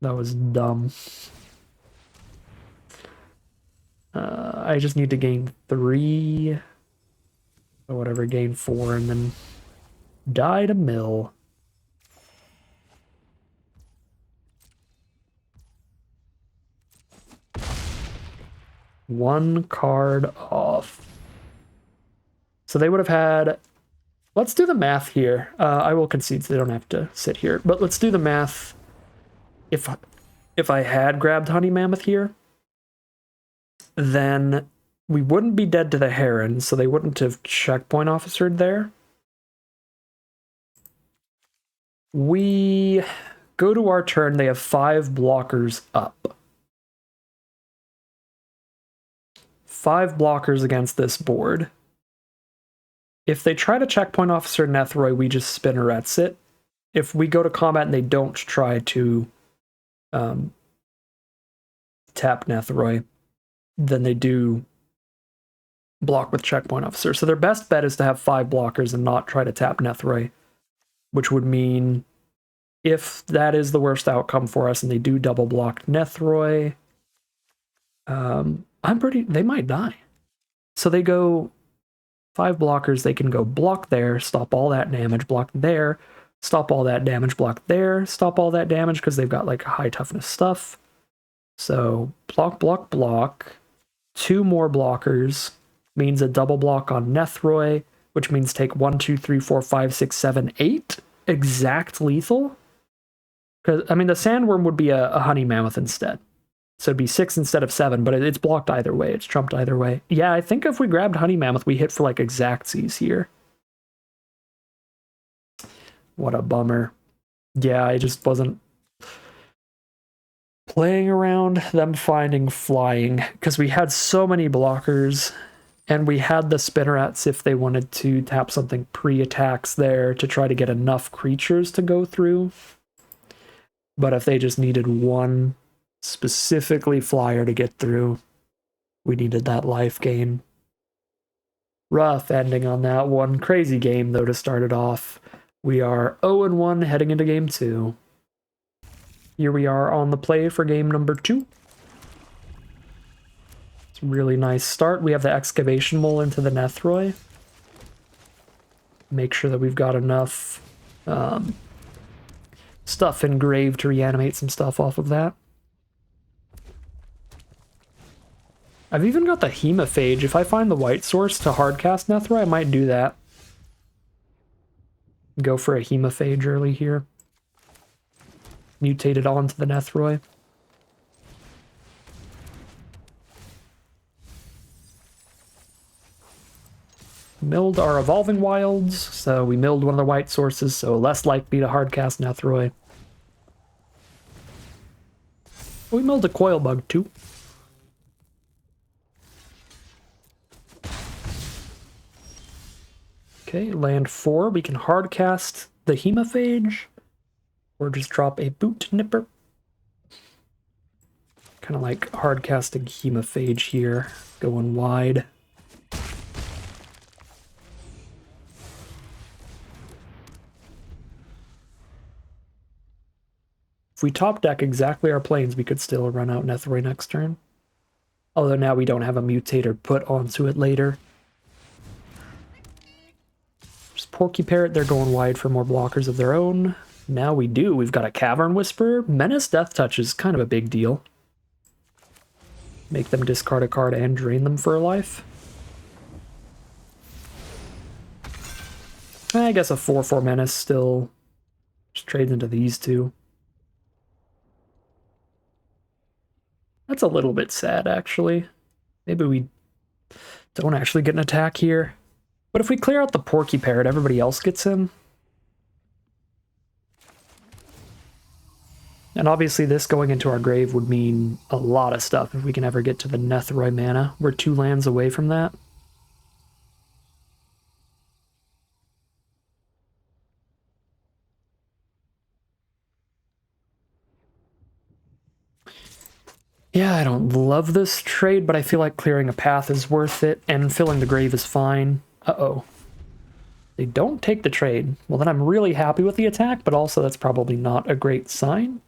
[SPEAKER 1] That was dumb. I just need to gain 3. So whatever, gain 4 and then die to mill. One card off. So they would have had... Let's do the math here. I will concede so they don't have to sit here. But let's do the math. If I had grabbed Honey Mammoth here, then we wouldn't be dead to the Heron, so they wouldn't have checkpoint officered there. We go to our turn. They have 5 blockers up. 5 blockers against this board. If they try to checkpoint officer Nethroy, we just spinnerets it. If we go to combat and they don't try to tap Nethroy, then they do block with checkpoint officer. So their best bet is to have 5 blockers and not try to tap Nethroy, which would mean if that is the worst outcome for us and they do double block Nethroy, they might die. So they go 5 blockers, they can go block there, stop all that damage, block there, stop all that damage, block there, stop all that damage because they've got like high toughness stuff. So block, block, block. 2 more blockers means a double block on Nethroy, which means take 1, 2, 3, 4, 5, 6, 7, 8 exact lethal. Because I mean, the Sandworm would be a Honey Mammoth instead. So it'd be 6 instead of 7, but it's blocked either way. It's trumped either way. Yeah, I think if we grabbed Honey Mammoth, we hit for like exactsies here. What a bummer. Yeah, I just wasn't playing around them finding flying because we had so many blockers and we had the spinnerets if they wanted to tap something pre-attacks there to try to get enough creatures to go through. But if they just needed one specifically flyer to get through, we needed that life gain. Rough ending on that one. Crazy game though to start it off. We are 0-1 heading into game 2. Here we are on the play for game number 2. It's a really nice start. We have the excavation mole into the Nethroy. Make sure that we've got enough stuff engraved to reanimate some stuff off of that. I've even got the Hemophage. If I find the white source to hardcast Nethroy, I might do that. Go for a Hemophage early here. Mutated onto the Nethroy. Milled our Evolving Wilds, so we milled one of the white sources, so less likely to hardcast Nethroy. We milled a Coil Bug too. Okay, land 4. We can hardcast the Hemophage, or just drop a Boot Nipper. Kind of like hardcasting Hemophage here, going wide. If we top deck exactly our planes, we could still run out Nethroy next turn. Although now we don't have a Mutator put onto it later. Just Porky Parrot, they're going wide for more blockers of their own. Now we do. We've got a Cavern Whisperer. Menace Death Touch is kind of a big deal. Make them discard a card and drain them for a life. I guess a 4/4 Menace still just trades into these two. That's a little bit sad, actually. Maybe we don't actually get an attack here. But if we clear out the Porky Parrot, everybody else gets in. And obviously this going into our grave would mean a lot of stuff if we can ever get to the Nethroy mana. We're 2 lands away from that. Yeah, I don't love this trade, but I feel like clearing a path is worth it, and filling the grave is fine. Uh-oh. They don't take the trade. Well, then I'm really happy with the attack, but also that's probably not a great sign.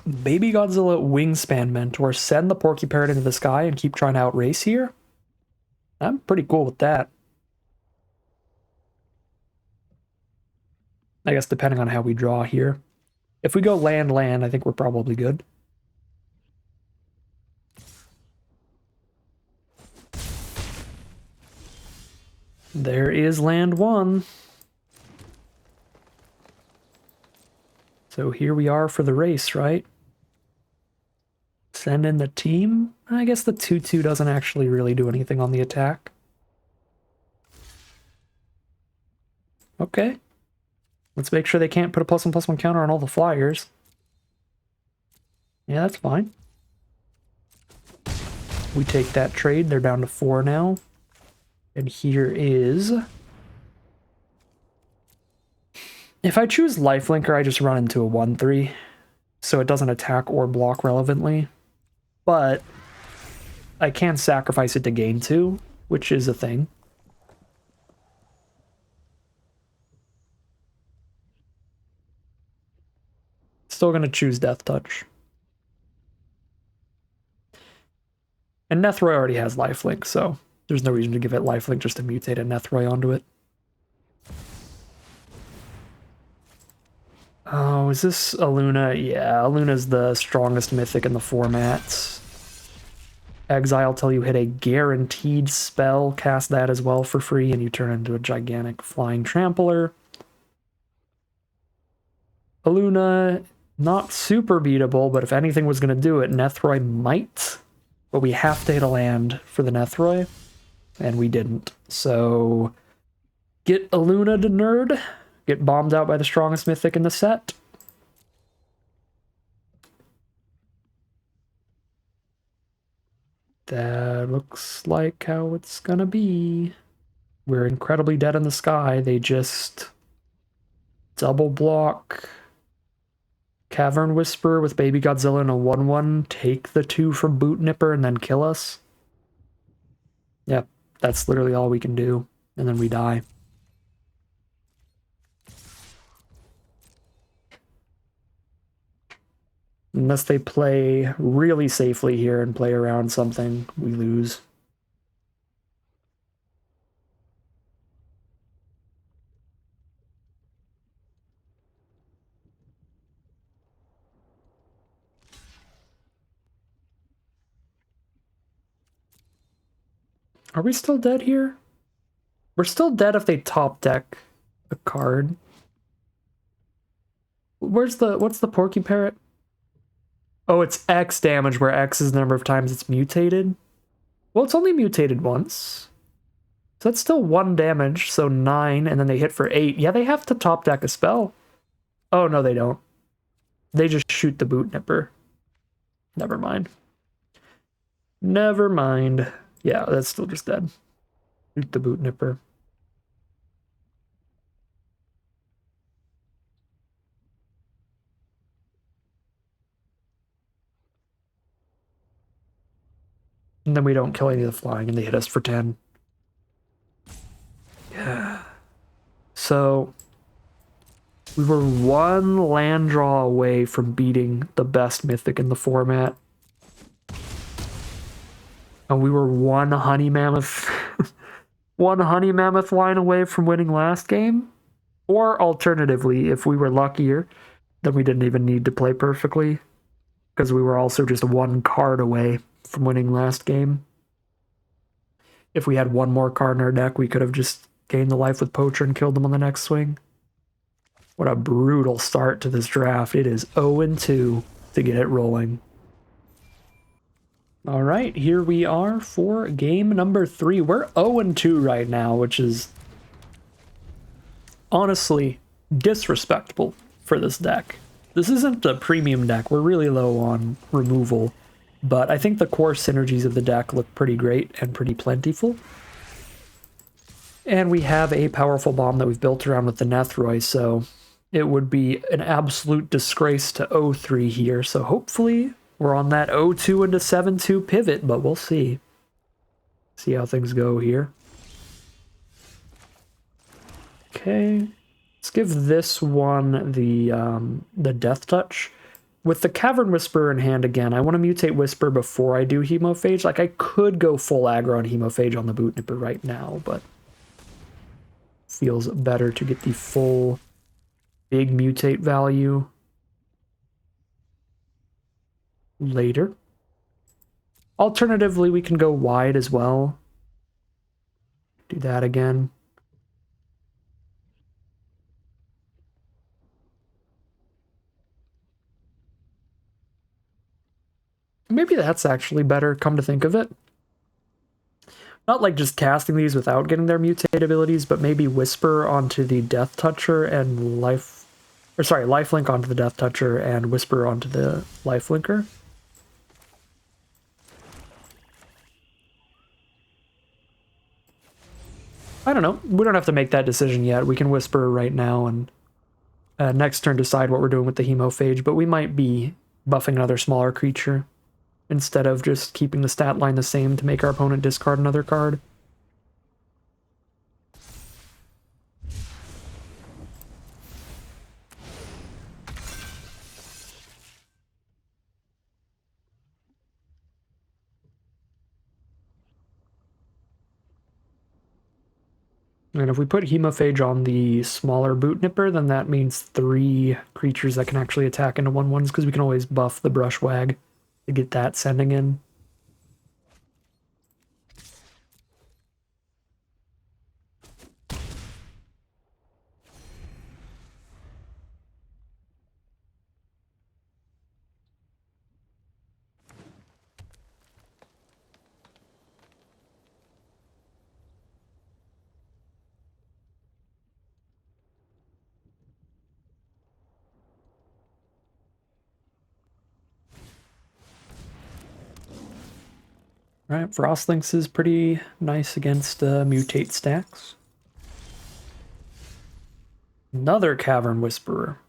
[SPEAKER 1] Baby Godzilla Wingspan Mentor. Send the Porcupine into the sky and keep trying to outrace here. I'm pretty cool with that. I guess depending on how we draw here. If we go land, I think we're probably good. There is land 1. So here we are for the race, right? Send in the team. I guess the 2/2 doesn't actually really do anything on the attack. Okay. Let's make sure they can't put a +1/+1 counter on all the flyers. Yeah, that's fine. We take that trade. They're down to 4 now. And here is... If I choose Lifelinker, I just run into a 1/3. So it doesn't attack or block relevantly. But I can sacrifice it to gain 2, which is a thing. Still going to choose Death Touch. And Nethroy already has Lifelink, so there's no reason to give it Lifelink just to mutate a Nethroy onto it. Oh, is this Aluna? Yeah, Aluna's the strongest mythic in the format. Exile till you hit a guaranteed spell, cast that as well for free, and you turn into a gigantic flying trampler. Aluna, not super beatable, but if anything was going to do it, Nethroy might. But we have to hit a land for the Nethroy, and we didn't. So, get Aluna to nerd. Get bombed out by the strongest mythic in the set. That looks like how it's gonna be. We're incredibly dead in the sky. They just double block Cavern Whisperer with Baby Godzilla and a 1/1, take the 2 from Boot Nipper, and then kill us. Yep, that's literally all we can do. And then we die. Unless they play really safely here and play around something, we lose. Are we still dead here? We're still dead if they top deck a card. What's the Porky Parrot? Oh, it's X damage, where X is the number of times it's mutated. Well, it's only mutated once. So that's still 1 damage, so 9, and then they hit for 8. Yeah, they have to top deck a spell. Oh, no, they don't. They just shoot the Boot Nipper. Never mind. Never mind. Yeah, that's still just dead. Shoot the Boot Nipper. And then we don't kill any of the flying, and they hit us for 10. Yeah. So, we were 1 land draw away from beating the best mythic in the format. And we were 1 Honey Mammoth... 1 Honey Mammoth line away from winning last game. Or alternatively, if we were luckier, then we didn't even need to play perfectly. Because we were also just 1 card away from winning last game. If we had 1 more card in our deck, we could have just gained the life with Poacher and killed them on the next swing. What a brutal start to this draft. It is 0-2 to get it rolling. All right, here we are for game number 3. We're 0-2 right now, which is honestly disrespectful for this deck. This isn't a premium deck. We're really low on removal, but I think the core synergies of the deck look pretty great and pretty plentiful. And we have a powerful bomb that we've built around with the Nethroy, so it would be an absolute disgrace to 0-3 here. So hopefully we're on that 0-2 into 7-2 pivot, but we'll see. See how things go here. Okay. Let's give this one the Death Touch. with the Cavern Whisperer in hand again, I want to mutate Whisper before I do Hemophage. Like, I could go full aggro on Hemophage on the Boot Nipper right now, but feels better to get the full big mutate value later. Alternatively, we can go wide as well. Do that again. Maybe that's actually better, come to think of it. Not like just casting these without getting their mutate abilities, but maybe Whisper onto the Death Toucher and Lifelink onto the Death Toucher and Whisper onto the Lifelinker. I don't know. We don't have to make that decision yet. We can Whisper right now and next turn decide what we're doing with the Hemophage, but we might be buffing another smaller creature instead of just keeping the stat line the same to make our opponent discard another card. And if we put Hemophage on the smaller Boot Nipper, then that means 3 creatures that can actually attack into 1/1s, because we can always buff the Brushwag to get that sending in. Alright, Frostlinks is pretty nice against mutate stacks. Another Cavern Whisperer.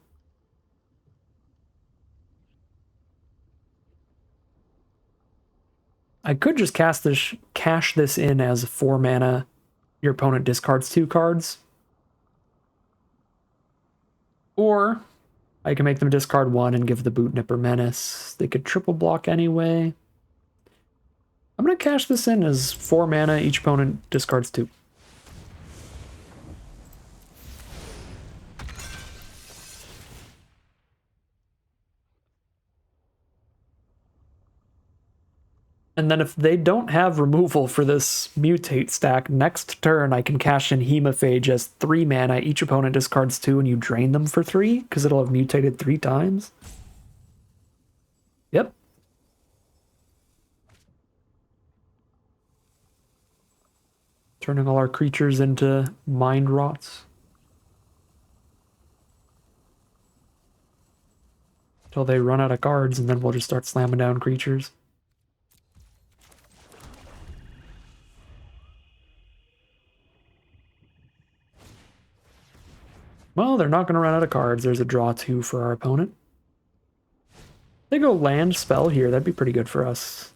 [SPEAKER 1] I could just cash this in as 4 mana. Your opponent discards 2 cards. Or I can make them discard 1 and give the Boot Nipper Menace. They could triple block anyway. I'm going to cash this in as 4 mana, each opponent discards 2. And then if they don't have removal for this mutate stack, next turn I can cash in Hemophage as 3 mana, each opponent discards 2 and you drain them for 3, because it'll have mutated 3 times. Yep. Turning all our creatures into Mind Rots. Until they run out of cards, and then we'll just start slamming down creatures. Well, they're not going to run out of cards. There's a draw 2 for our opponent. They go land spell here. That'd be pretty good for us.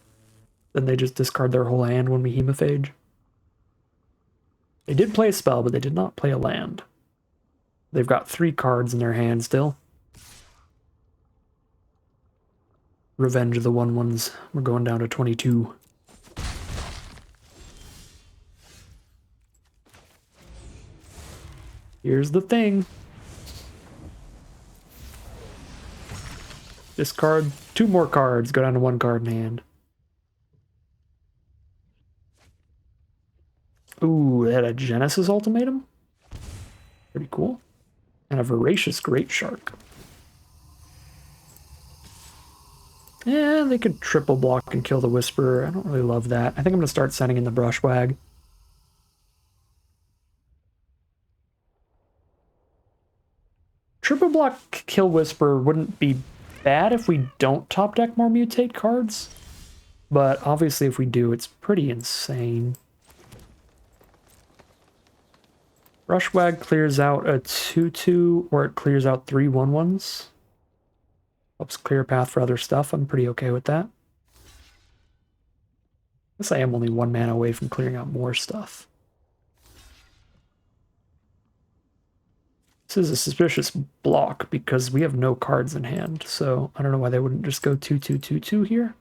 [SPEAKER 1] Then they just discard their whole hand when we Hemophage. They did play a spell, but they did not play a land. They've got 3 cards in their hand still. Revenge of the 1/1s. We're going down to 22. Here's the thing. Discard 2 more cards, go down to 1 card in hand. Ooh, they had a Genesis Ultimatum? Pretty cool. And a Voracious Great Shark. Yeah, they could triple block and kill the Whisperer. I don't really love that. I think I'm going to start sending in the Brushwag. Triple block kill Whisperer wouldn't be bad if we don't top deck more mutate cards. But obviously if we do, it's pretty insane. Brushwag clears out a 2/2, or it clears out 3 1/1s. Helps clear a path for other stuff. I'm pretty okay with that. I guess I am only 1 mana away from clearing out more stuff. This is a suspicious block because we have no cards in hand, so I don't know why they wouldn't just go 2-2-2-2 here.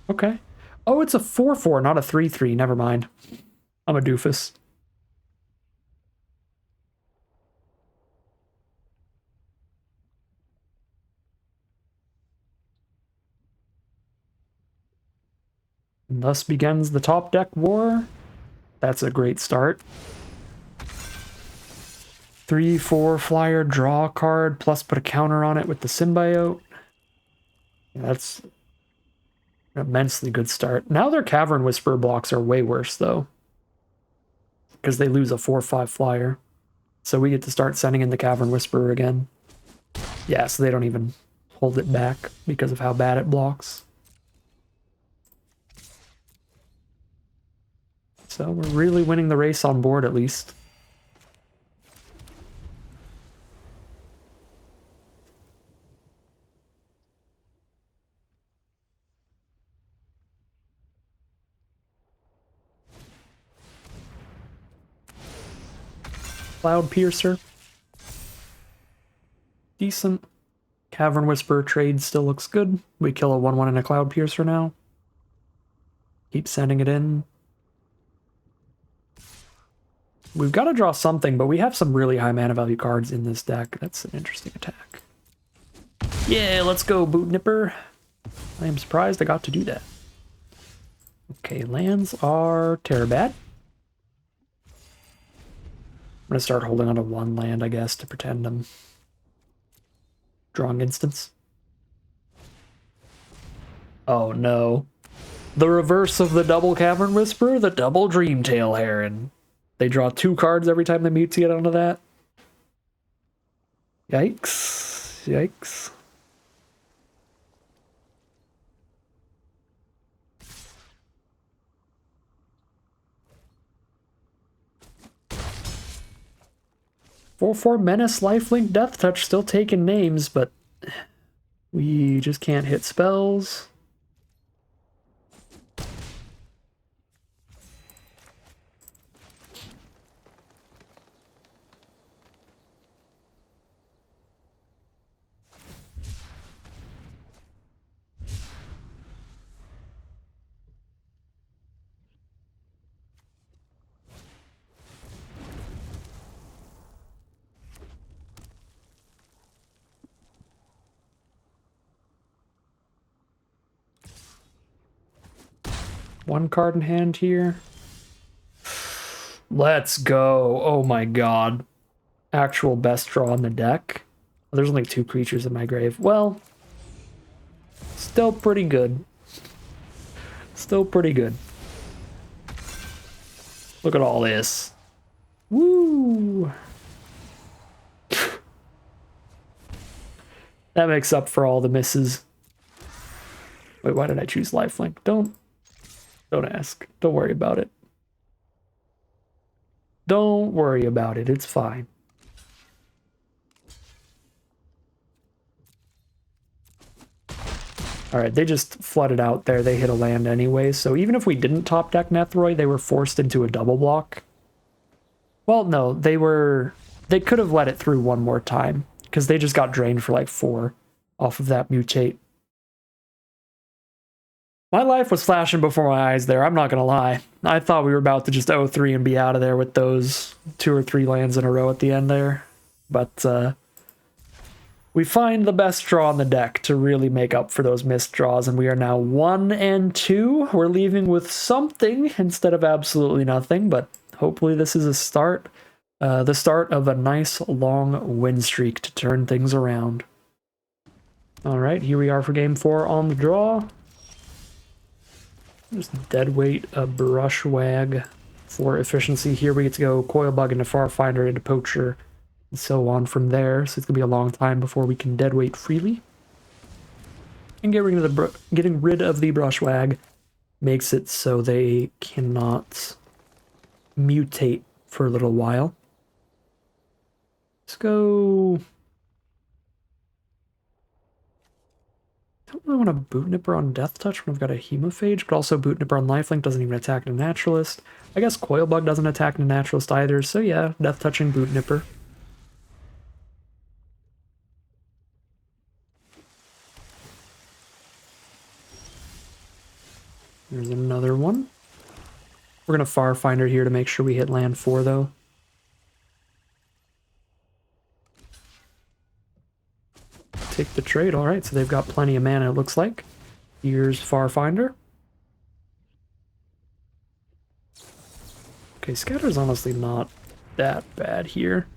[SPEAKER 1] Okay. Oh, it's a 4-4, not a 3-3. Never mind. I'm a doofus. And thus begins the top deck war. That's a great start. 3-4 flyer, draw a card, plus put a counter on it with the symbiote. Yeah, that's an immensely good start. Now their Cavern Whisperer blocks are way worse, though, because they lose a 4-5 flyer. So we get to start sending in the Cavern Whisperer again. Yeah, so they don't even hold it back because of how bad it blocks. So we're really winning the race on board, at least. Cloud Piercer. Decent. Cavern Whisperer trade still looks good. We kill a 1-1 and a Cloud Piercer now. Keep sending it in. We've got to draw something, but we have some really high mana value cards in this deck. That's an interesting attack. Yeah, let's go, Boot Nipper. I am surprised I got to do that. Okay, lands are Terabad. I'm going to start holding on to one land, I guess, to pretend I'm drawing instants. Oh no. The reverse of the double Cavern Whisperer, the double Dreamtail Heron. They draw 2 cards every time they mutate onto that. Yikes. Yikes. "4-4 Menace, Lifelink, Death Touch, still taking names, but we just can't hit spells. One card in hand here. Let's go. Oh my god. Actual best draw on the deck. There's only 2 creatures in my grave. Well, still pretty good. Still pretty good. Look at all this. Woo! That makes up for all the misses. Wait, why did I choose lifelink? Don't ask. Don't worry about it. Don't worry about it. It's fine. Alright, they just flooded out there. They hit a land anyway, so even if we didn't top deck Nethroi, they were forced into a double block. Well, no, they could have let it through one more time, because they just got drained for like 4 off of that mutate. My life was flashing before my eyes there, I'm not gonna lie. I thought we were about to just 0-3 and be out of there with those 2 or 3 lands in a row at the end there. But, we find the best draw on the deck to really make up for those missed draws, and we are now 1-2. We're leaving with something instead of absolutely nothing, but hopefully this is a start. The start of a nice long win streak to turn things around. Alright, here we are for game 4 on the draw. Just deadweight a Brushwag for efficiency. Here we get to go Coilbug into Farfinder into Poacher, and so on from there. So it's gonna be a long time before we can deadweight freely. And getting rid of the Brushwag makes it so they cannot mutate for a little while. Let's go Don't really want a Boot Nipper on Death Touch when I've got a Hemophage, but also Boot Nipper on Lifelink doesn't even attack a Naturalist. I guess Coil Bug doesn't attack a Naturalist either, so yeah, Death Touching Boot Nipper. There's another one. We're going to Farfinder here to make sure we hit land 4, though. Take the trade. All right, so they've got plenty of mana, it looks like. Here's Farfinder. Okay, Scatter's honestly not that bad here.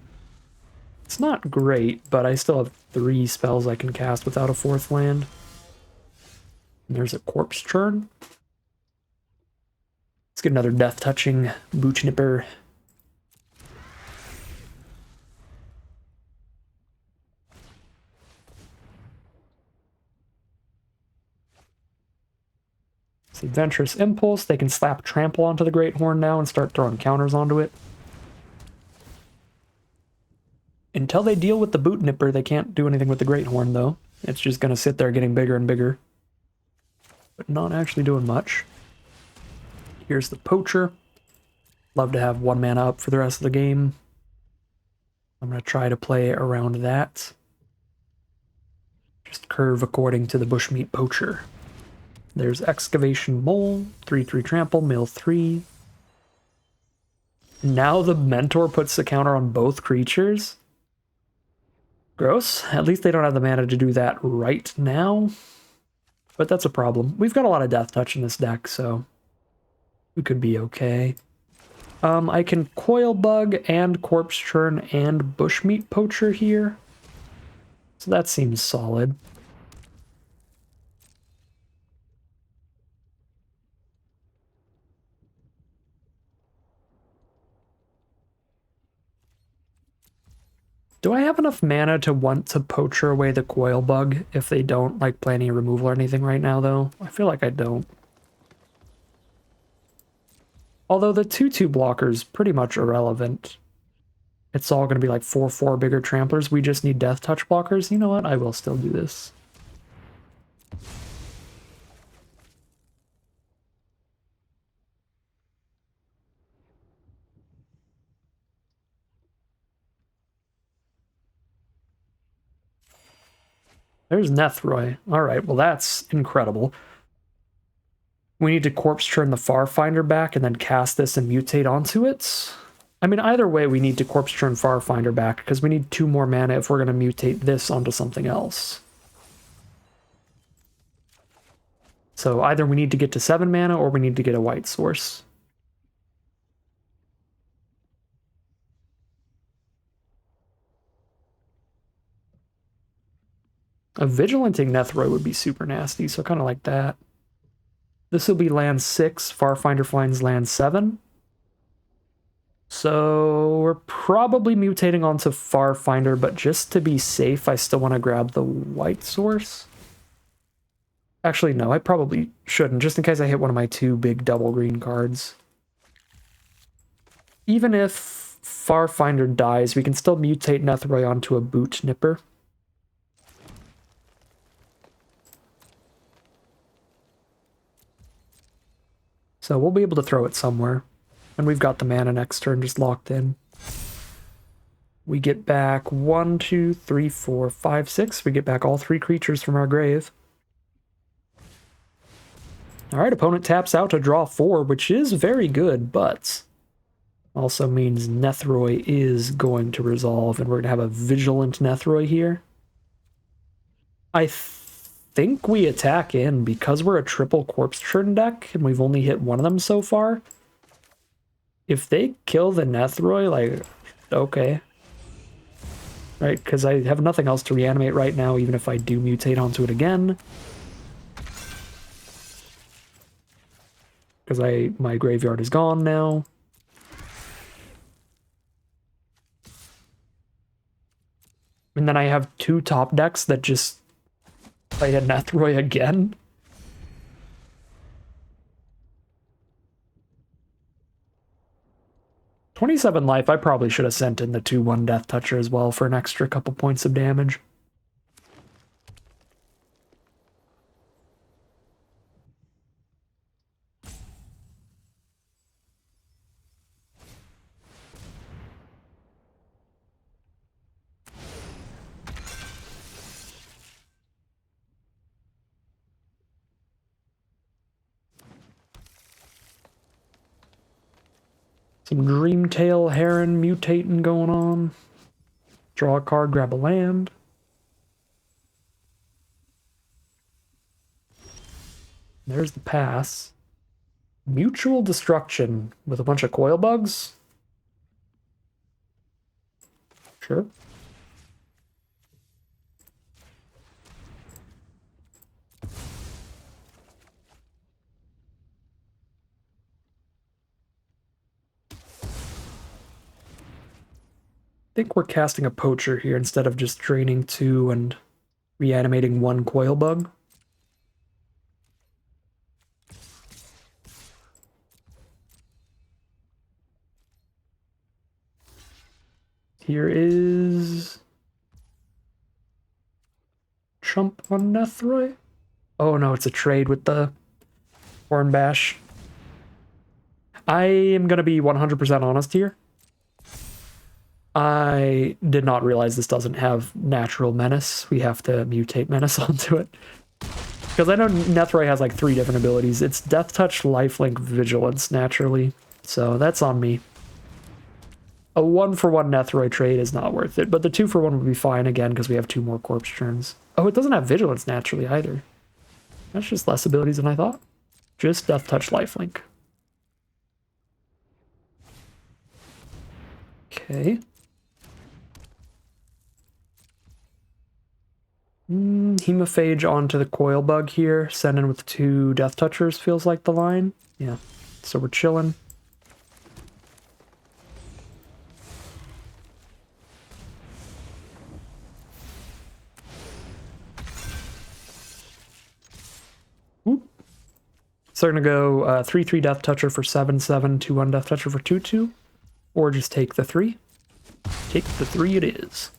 [SPEAKER 1] It's not great, but I still have 3 spells I can cast without a 4th land. And there's a Corpse Churn. Let's get another Death Touching Boot Nipper. It's Adventurous Impulse. They can slap Trample onto the Great Horn now and start throwing counters onto it. Until they deal with the Boot Nipper, they can't do anything with the Great Horn, though. It's just going to sit there getting bigger and bigger, but not actually doing much. Here's the Poacher. Love to have 1 mana up for the rest of the game. I'm going to try to play around that. Just curve according to the Bushmeat Poacher. There's Excavation Mole, 3/3 Trample, mill 3. Now the Mentor puts the counter on both creatures. Gross. At least they don't have the mana to do that right now. But that's a problem. We've got a lot of Death Touch in this deck, so we could be okay. I can Coil Bug and Corpse Churn and Bushmeat Poacher here. So that seems solid. Do I have enough mana to want to Poacher away the Coil Bug if they don't like play any removal or anything right now, though? I feel like I don't. Although the 2/2 blocker's pretty much irrelevant. It's all going to be like 4/4 bigger tramplers. We just need Death Touch blockers. You know what? I will still do this. There's Nethroi. Alright, well that's incredible. We need to Corpse Churn the Farfinder back and then cast this and mutate onto it. I mean, either way, we need to Corpse Churn Farfinder back because we need 2 more mana if we're going to mutate this onto something else. So either we need to get to 7 mana or we need to get a white source. A Vigilanting Nethroi would be super nasty, so kind of like that. This will be land 6, Farfinder finds land 7. So we're probably mutating onto Farfinder, but just to be safe, I still want to grab the white source. Actually, no, I probably shouldn't, just in case I hit one of my 2 big double green cards. Even if Farfinder dies, we can still mutate Nethroi onto a Boot Nipper. So we'll be able to throw it somewhere. And we've got the mana next turn just locked in. We get back 1, 2, 3, 4, 5, 6. We get back all 3 creatures from our grave. Alright, opponent taps out to draw 4, which is very good, but also means Nethroi is going to resolve, and we're going to have a Vigilant Nethroi here. I think we attack in because we're a triple Corpse Churn deck and we've only hit one of them so far. If they kill the Nethroi, like, okay. Right, because I have nothing else to reanimate right now, even if I do mutate onto it again. Because my graveyard is gone now. And then I have 2 top decks that just play a Nethroi again. "27 life, I probably should have sent in the 2/1 Death Toucher as well for an extra couple points of damage. Some Dreamtail Heron mutating going on. Draw a card, grab a land. There's the pass. Mutual Destruction with a bunch of coil bugs? Sure. I think we're casting a poacher here instead of just draining 2 and reanimating 1 coil bug. Here is Chump on Nethroy. Oh no, it's a trade with the Horn Bash. I am going to be 100% honest here. I did not realize this doesn't have natural menace. We have to mutate menace onto it. Because I know Nethroy has like 3 different abilities. It's Death Touch, Lifelink, Vigilance naturally. So that's on me. A 1-for-1 Nethroy trade is not worth it, but the 2-for-1 would be fine again because we have 2 more corpse churns. Oh, it doesn't have Vigilance naturally either. That's just less abilities than I thought. Just Death Touch, Lifelink. Okay. Hemophage onto the coil bug here. Send in with 2 Death Touchers feels like the line. Yeah. So we're chilling. So they're going to go 3-3 Death Toucher for 7-7, 2-1 Death Toucher for 2-2. Or just take the 3. Take the 3 it is.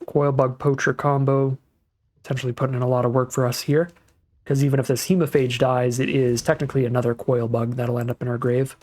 [SPEAKER 1] Coil Bug Poacher combo. Potentially putting in a lot of work for us here. Because even if this Hemophage dies, it is technically another Coil Bug that'll end up in our grave.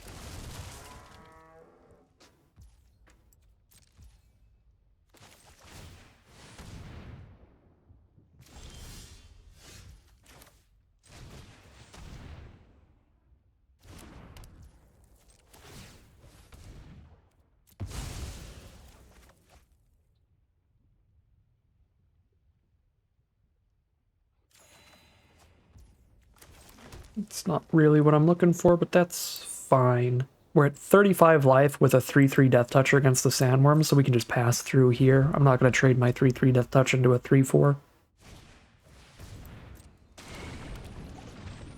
[SPEAKER 1] It's not really what I'm looking for, but that's fine. We're at 35 life with a 3-3 Death Toucher against the Sandworm, so we can just pass through here. I'm not going to trade my 3-3 Death Touch into a 3-4.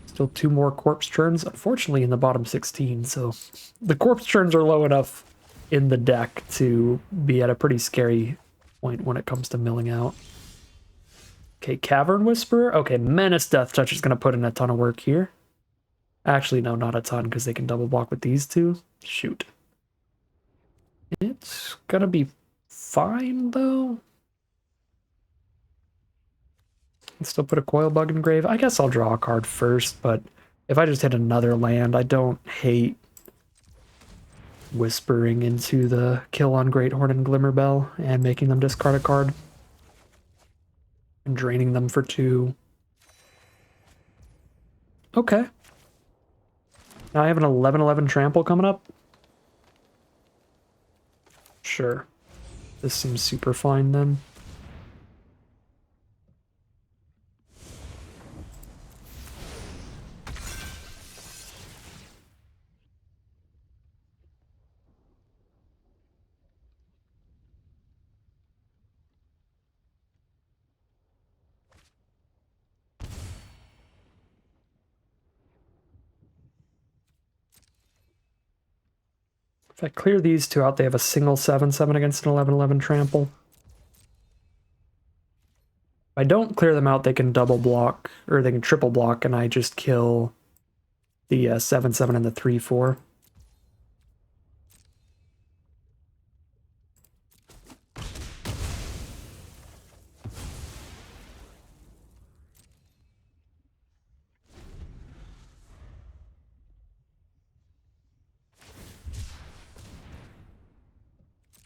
[SPEAKER 1] Still 2 more corpse churns, unfortunately in the bottom 16, so the corpse churns are low enough in the deck to be at a pretty scary point when it comes to milling out. Okay, Cavern Whisperer. Okay, Menace Death Touch is going to put in a ton of work here. Actually, no, not a ton, because they can double block with these 2. Shoot. It's going to be fine, though. Still put a Coil Bug in grave. I guess I'll draw a card first, but if I just hit another land, I don't hate whispering into the kill on Greathorn and Glimmerbell and making them discard a card. And draining them for 2. Okay. Now I have an 11-11 trample coming up. Sure. This seems super fine then. If I clear these 2 out, they have a single 7-7 against an 11-11 trample. If I don't clear them out, they can double block, or they can triple block, and I just kill the 7-7 and the 3-4.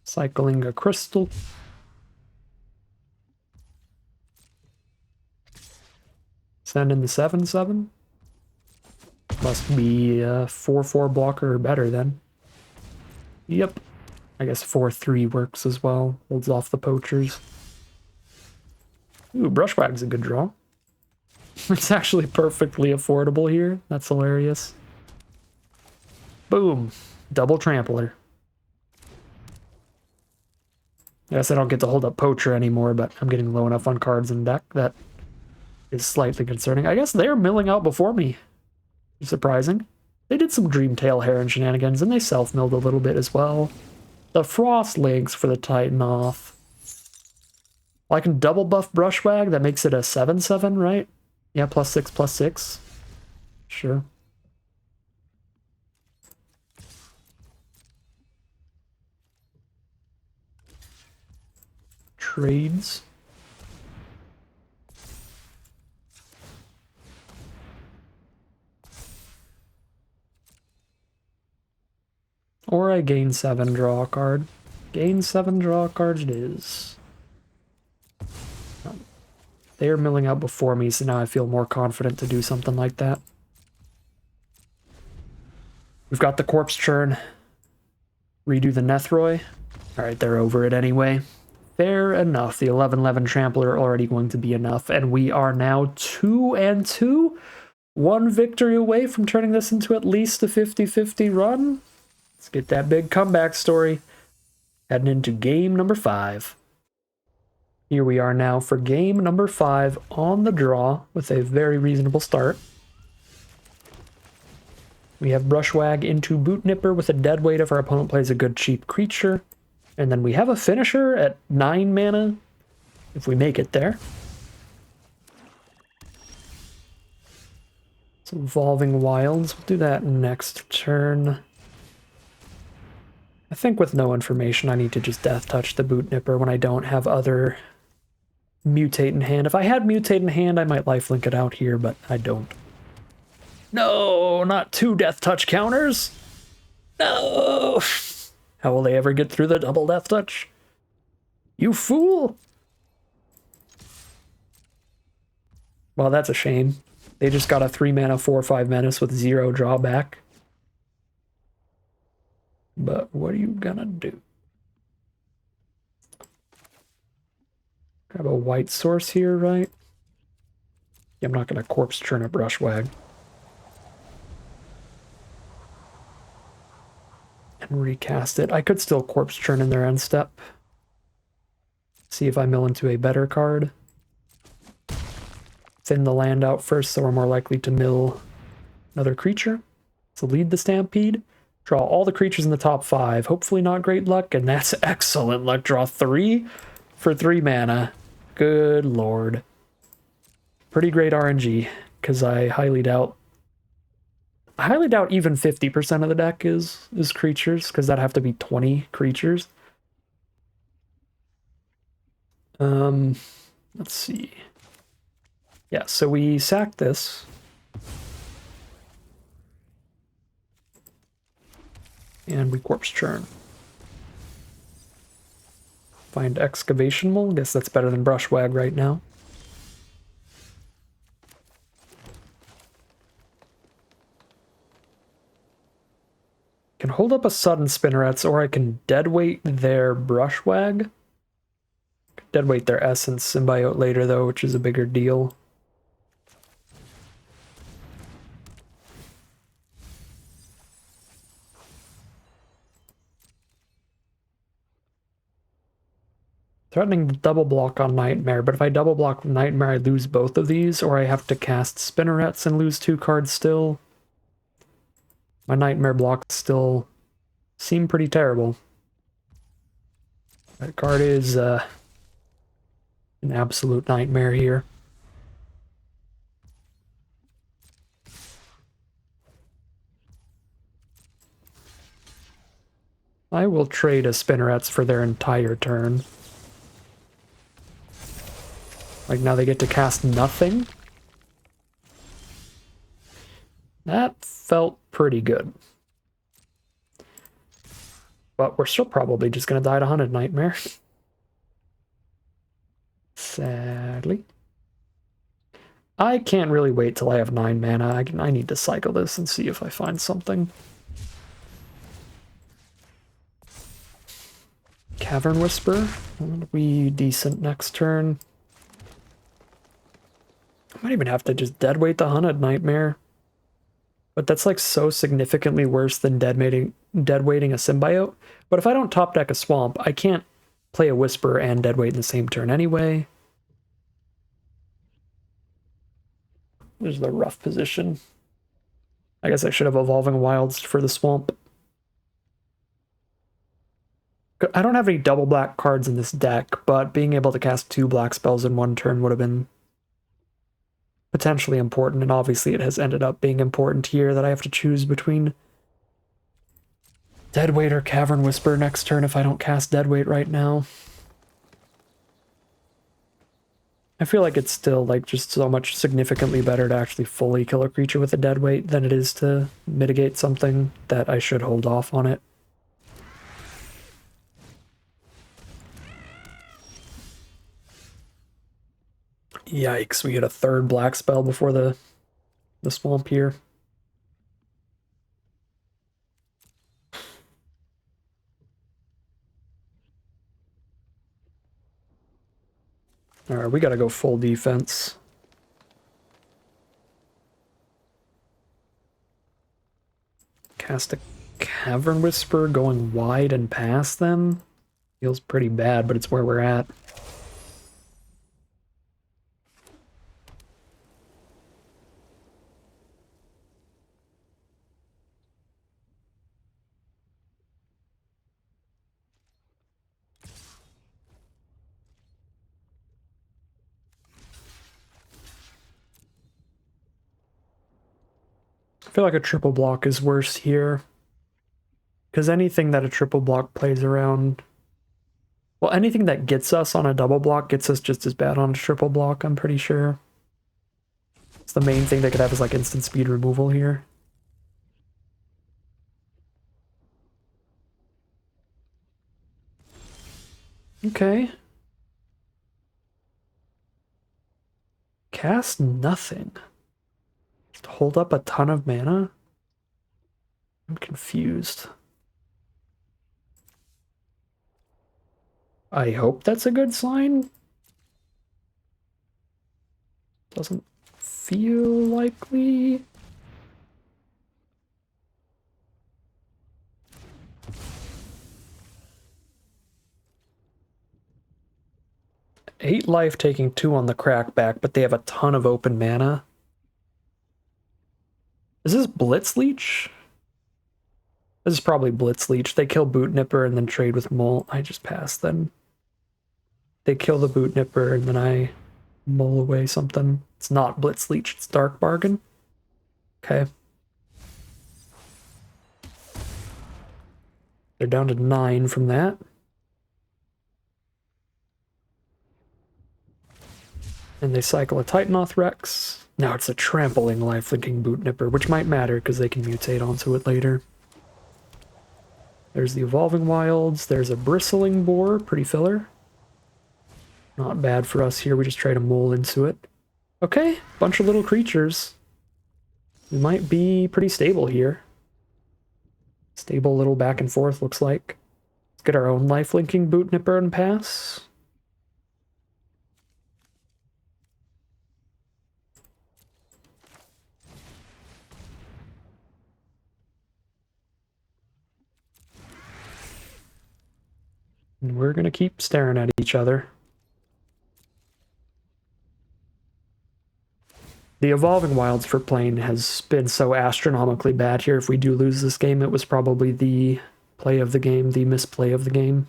[SPEAKER 1] Cycling a crystal. Send in the 7-7. Must be a 4/4 blocker or better then. Yep. I guess 4/3 works as well. Holds off the poachers. Ooh, Brushwag's a good draw. It's actually perfectly affordable here. That's hilarious. Boom. Double trampler. I guess I don't get to hold up Poacher anymore, but I'm getting low enough on cards in deck that is slightly concerning. I guess they're milling out before me. Surprising. They did some Dreamtail Heron shenanigans, and they self-milled a little bit as well. The Frost Links for the Titan off. Well, I can double buff Brushwag. That makes it a 7/7, right? Yeah, +6/+6. Sure. Trades. Or I gain 7, draw a card. Gain 7, draw a card it is. They are milling out before me, so now I feel more confident to do something like that. We've got the Corpse Churn. Redo the Nethroi. Alright, they're over it anyway. Fair enough. The 11/11 Trampler already going to be enough, and we are now 2-2. One victory away from turning this into at least a 50-50 run. Let's get that big comeback story. Heading into game number 5. Here we are now for game number 5 on the draw with a very reasonable start. We have Brushwag into Boot Nipper with a deadweight if our opponent plays a good cheap creature. And then we have a finisher at 9 mana, if we make it there. Some Evolving Wilds, we'll do that next turn. I think with no information, I need to just Death Touch the Boot Nipper when I don't have other Mutate in hand. If I had Mutate in hand, I might lifelink it out here, but I don't. No, not 2 Death Touch counters. No. How will they ever get through the double Death Touch? You fool! Well, that's a shame. They just got a 3-mana 4/5 menace with 0 drawback. But what are you gonna do? Grab a white source here, right? Yeah, I'm not gonna Corpse Churn a Brushwag. And recast it. I could still Corpse Churn in their end step. See if I mill into a better card. Thin the land out first, so we're more likely to mill another creature. So lead the Stampede. Draw all the creatures in the top 5. Hopefully not great luck, and that's excellent luck. Draw 3 for 3 mana. Good lord. Pretty great RNG, because I highly doubt even 50% of the deck is creatures, because that'd have to be 20 creatures. Let's see. Yeah, so we sack this. And we Corpse Churn. Find Excavation Mole. Guess that's better than Brushwag right now. Can hold up a Sudden Spinnerets, or I can deadweight their Brushwag. Deadweight their Essence Symbiote later, though, which is a bigger deal. Threatening to double block on Nightmare, but if I double block Nightmare, I lose both of these, or I have to cast Spinnerets and lose 2 cards still. My Nightmare blocks still seem pretty terrible. That card is an absolute nightmare here. I will trade a Spinnerets for their entire turn. Like, now they get to cast nothing? That felt pretty good. But we're still probably just going to die to Hunted Nightmare. Sadly. I can't really wait till I have 9 mana. I need to cycle this and see if I find something. Cavern Whisper. That'll be decent next turn. I might even have to just deadweight the Hunted Nightmare. But that's like so significantly worse than deadweighting a Symbiote. But if I don't top deck a Swamp, I can't play a Whisper and deadweight in the same turn anyway. There's the rough position. I guess I should have Evolving Wilds for the Swamp. I don't have any double black cards in this deck, but being able to cast 2 black spells in one turn would have been potentially important, and obviously it has ended up being important here that I have to choose between Deadweight or Cavern Whisper next turn if I don't cast Deadweight right now. I feel like it's still like just so much significantly better to actually fully kill a creature with a Deadweight than it is to mitigate something that I should hold off on it. Yikes, we get a 3rd black spell before the swamp here. Alright, we gotta go full defense. Cast a Cavern Whisper going wide and past them. Feels pretty bad, but it's where we're at. I feel like a triple block is worse here. Because anything that a triple block plays around... Well, anything that gets us on a double block gets us just as bad on a triple block, I'm pretty sure. It's the main thing they could have is like instant speed removal here. Okay. Cast nothing. Just hold up a ton of mana? I'm confused. I hope that's a good sign. Doesn't feel likely. Eight life taking 2 on the crackback, but they have a ton of open mana. Is this Blitz Leech? This is probably Blitz Leech. They kill Boot Nipper and then trade with Mole. I just pass then. They kill the Boot Nipper and then I mull away something. It's not Blitz Leech, it's Dark Bargain. Okay. They're down to 9 from that. And they cycle a Titanoth Rex. Now it's a trampling lifelinking Boot Nipper, which might matter because they can mutate onto it later. There's the Evolving Wilds. There's a Bristling Boar, pretty filler. Not bad for us here, we just try to mole into it. Okay, bunch of little creatures. We might be pretty stable here. Stable little back and forth, looks like. Let's get our own lifelinking Boot Nipper and pass. And we're gonna keep staring at each other. The Evolving Wilds for playing has been so astronomically bad here. If we do lose this game, it was probably the play of the game, the misplay of the game.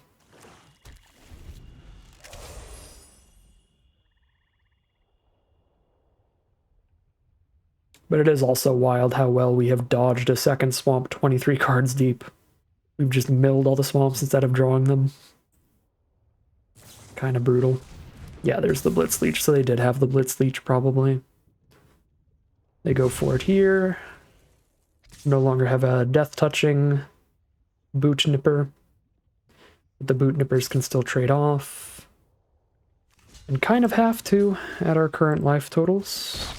[SPEAKER 1] But it is also wild how well we have dodged a second swamp 23 cards deep. We've just milled all the swamps instead of drawing them. Kind of brutal. Yeah, there's the Blitz Leech, so they did have the Blitz Leech probably. They go for it here. No longer have a death-touching Boot Nipper. But the Boot Nippers can still trade off. And kind of have to at our current life totals.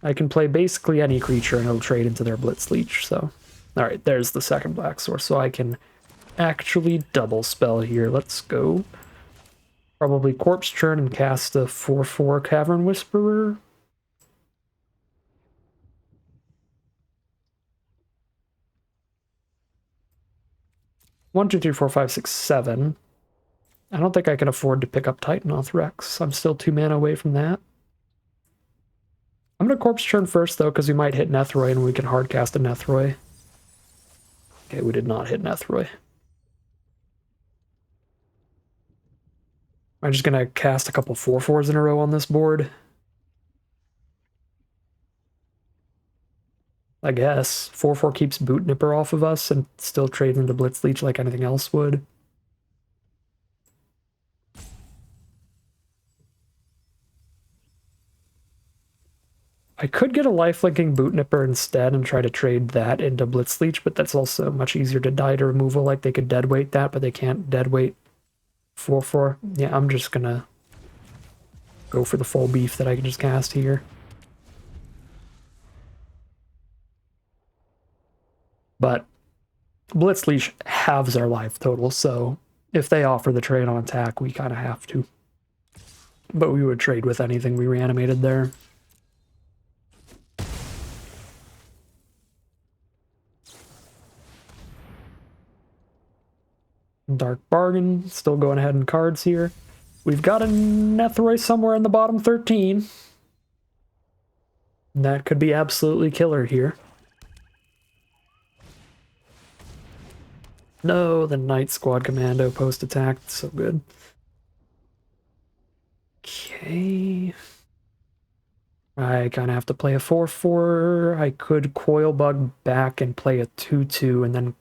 [SPEAKER 1] I can play basically any creature and it'll trade into their Blitz Leech, so... Alright, there's the second black source, so I can actually double spell here. Let's go. Probably Corpse Churn and cast a 4/4 Cavern Whisperer. One, two, three, four, five, six, 7. I don't think I can afford to pick up Titanoth Rex. I'm still 2 mana away from that. I'm going to Corpse Churn first, though, because we might hit Nethroi and we can hardcast a Nethroi. Okay, we did not hit Nethroi. I'm just going to cast a couple 4/4s in a row on this board. I guess. 4/4 keeps Boot Nipper off of us and still trades into Blitz Leech like anything else would. I could get a lifelinking Boot Nipper instead and try to trade that into Blitz Leech, but that's also much easier to die to removal. Like, they could deadweight that, but they can't deadweight 4/4. Yeah, I'm just gonna go for the full beef that I can just cast here. But Blitz Leech halves our life total, so if they offer the trade on attack, we kind of have to. But we would trade with anything we reanimated there. Dark Bargain, still going ahead in cards here. We've got a Nethroi somewhere in the bottom 13. That could be absolutely killer here. No, the Night Squad Commando post-attack, so good. Okay. I kind of have to play a 4/4. I could Coil Bug back and play a 2/2, and then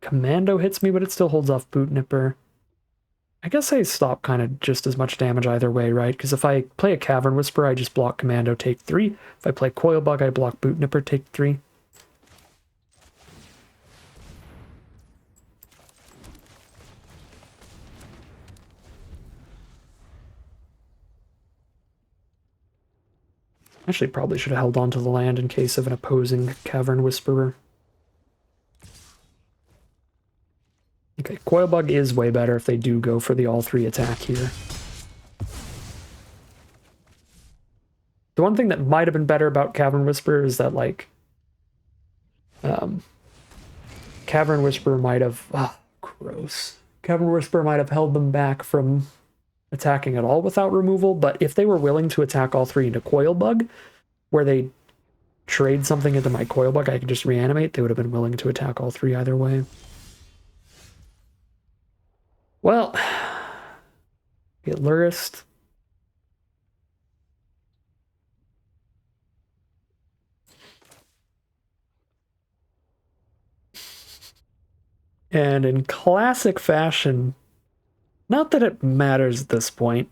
[SPEAKER 1] Commando hits me, but it still holds off Boot Nipper. I guess I stop kind of just as much damage either way, right? Because if I play a Cavern Whisperer, I just block Commando, take 3. If I play Coil Bug, I block Boot Nipper, take 3. Actually, probably should have held on to the land in case of an opposing Cavern Whisperer. Okay, Coil Bug is way better if they do go for the all-3 attack here. The one thing that might have been better about Cavern Whisperer is that, like, Cavern Whisperer might have... gross. Cavern Whisperer might have held them back from attacking at all without removal, but if they were willing to attack all 3 into Coil Bug, where they trade something into my Coil Bug, I could just reanimate, they would have been willing to attack all 3 either way. Well, get Lurist. And in classic fashion, not that it matters at this point,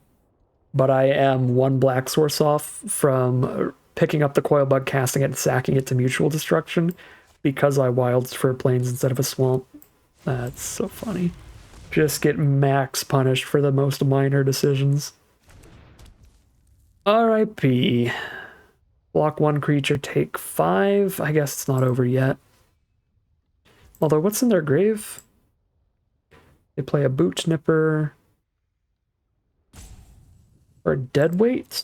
[SPEAKER 1] but I am 1 black source off from picking up the Coil Bug, casting it, and sacking it to Mutual Destruction because I wilds for Plains instead of a Swamp. That's so funny. Just get max punished for the most minor decisions. RIP. Block 1 creature, take 5. I guess it's not over yet. Although, what's in their grave? They play a Boot Nipper. Or a Deadweight?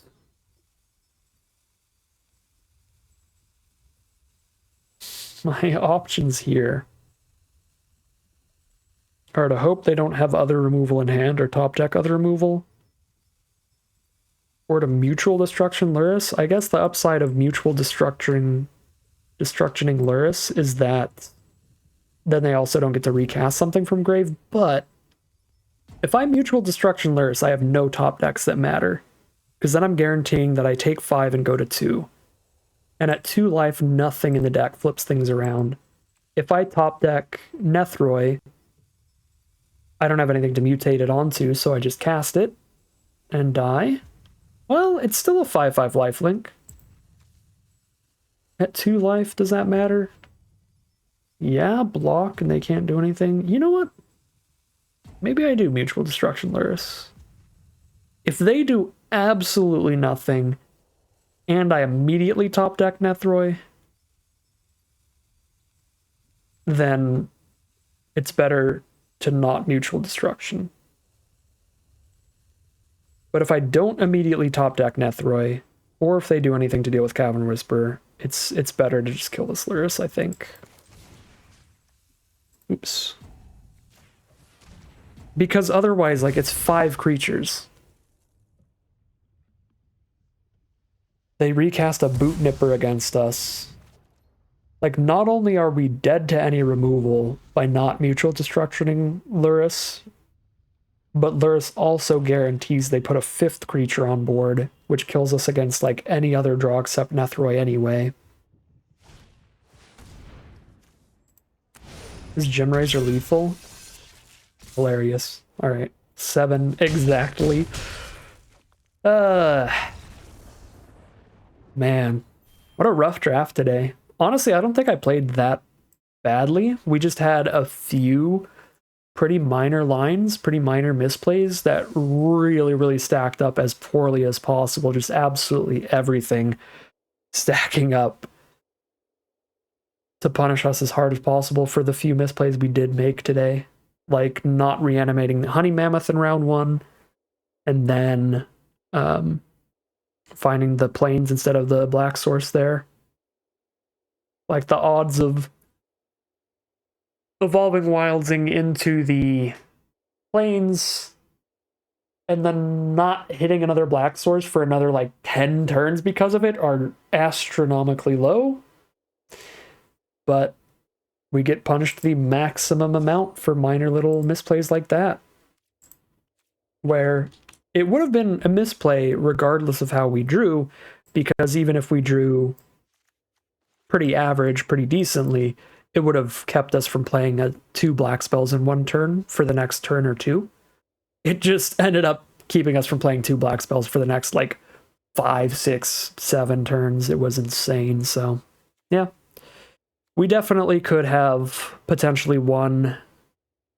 [SPEAKER 1] My options here are to hope they don't have other removal in hand or top deck other removal, or to Mutual Destruction Lurrus. I guess the upside of Mutual Destructioning Lurrus is that then they also don't get to recast something from grave, but if I Mutual Destruction Lurrus, I have no top decks that matter, because then I'm guaranteeing that I take 5 and go to 2. And at 2 life, nothing in the deck flips things around. If I top deck Nethroi, I don't have anything to mutate it onto, so I just cast it and die. Well, it's still a 5/5 lifelink. At 2 life, does that matter? Yeah, block and they can't do anything. You know what? Maybe I do Mutual Destruction Lurrus. If they do absolutely nothing, and I immediately top deck Nethroi, then it's better to not neutral destruction. But if I don't immediately top deck Nethroi, or if they do anything to deal with Cavern Whisper, it's better to just kill this Lurrus, I think. Oops. Because otherwise, like, it's 5 creatures. They recast a Boot Nipper against us. Like, not only are we dead to any removal by not mutual destructioning Lurrus, but Lurrus also guarantees they put a 5th creature on board, which kills us against, like, any other draw except Nethroi anyway. Is Gem Razor lethal? Hilarious. Alright. 7 exactly. Man. What a rough draft today. Honestly, I don't think I played that badly. We just had a few pretty minor lines, pretty minor misplays that really, really stacked up as poorly as possible. Just absolutely everything stacking up to punish us as hard as possible for the few misplays we did make today. Like not reanimating the Honey Mammoth in round 1, and then finding the plains instead of the black source there. Like the odds of evolving Wildsing into the plains and then not hitting another black source for another like 10 turns because of it are astronomically low. But we get punished the maximum amount for minor little misplays like that. Where it would have been a misplay regardless of how we drew, because even if we drew pretty average, pretty decently, it would have kept us from playing 2 black spells in 1 turn for the next turn or 2. It just ended up keeping us from playing 2 black spells for the next like 5, 6, 7 turns. It was insane. So yeah, we definitely could have potentially won.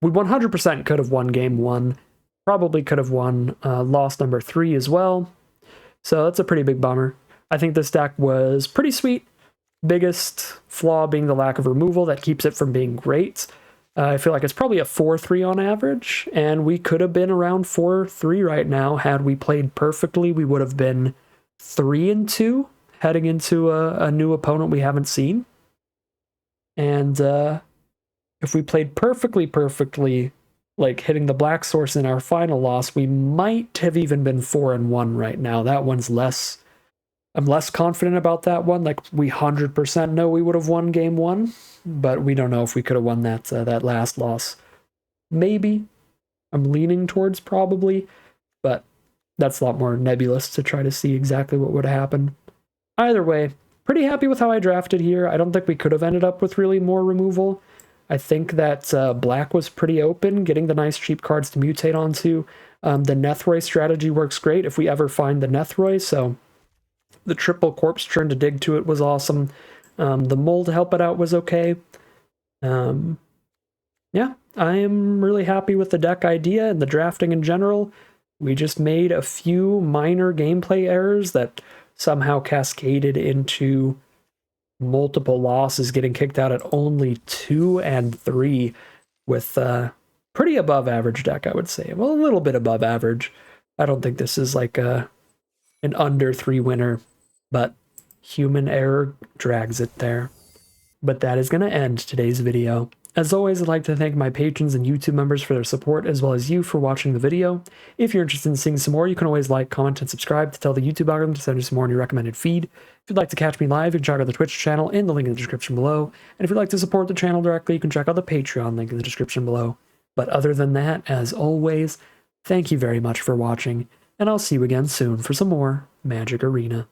[SPEAKER 1] We 100% could have won game 1. Probably could have won loss number 3 as well. So that's a pretty big bummer. I think this deck was pretty sweet. Biggest flaw being the lack of removal that keeps it from being great. I feel like it's probably a 4-3 on average, and we could have been around 4-3 right now. Had we played perfectly, we would have been 3-2 heading into a new opponent we haven't seen. And if we played perfectly, like hitting the black source in our final loss, we might have even been 4-1 right now. That one's less. I'm less confident about that one. Like, we 100% know we would have won game 1, but we don't know if we could have won that last loss. Maybe. I'm leaning towards probably, but that's a lot more nebulous to try to see exactly what would have happened. Either way, pretty happy with how I drafted here. I don't think we could have ended up with really more removal. I think that black was pretty open, getting the nice cheap cards to mutate onto. The Nethroi strategy works great if we ever find the Nethroi, so the triple corpse churn to dig to it was awesome. The mold to help it out was okay. Yeah, I am really happy with the deck idea and the drafting in general. We just made a few minor gameplay errors that somehow cascaded into multiple losses, getting kicked out at only 2 and 3 with pretty above average deck, I would say. Well, a little bit above average. I don't think this is like an under 3 winner, but human error drags it there. But that is going to end today's video. As always, I'd like to thank my patrons and YouTube members for their support, as well as you for watching the video. If you're interested in seeing some more, you can always like, comment, and subscribe to tell the YouTube algorithm to send you some more in your recommended feed. If you'd like to catch me live, you can check out the Twitch channel in the link in the description below. And if you'd like to support the channel directly, you can check out the Patreon link in the description below. But other than that, as always, thank you very much for watching, and I'll see you again soon for some more Magic Arena.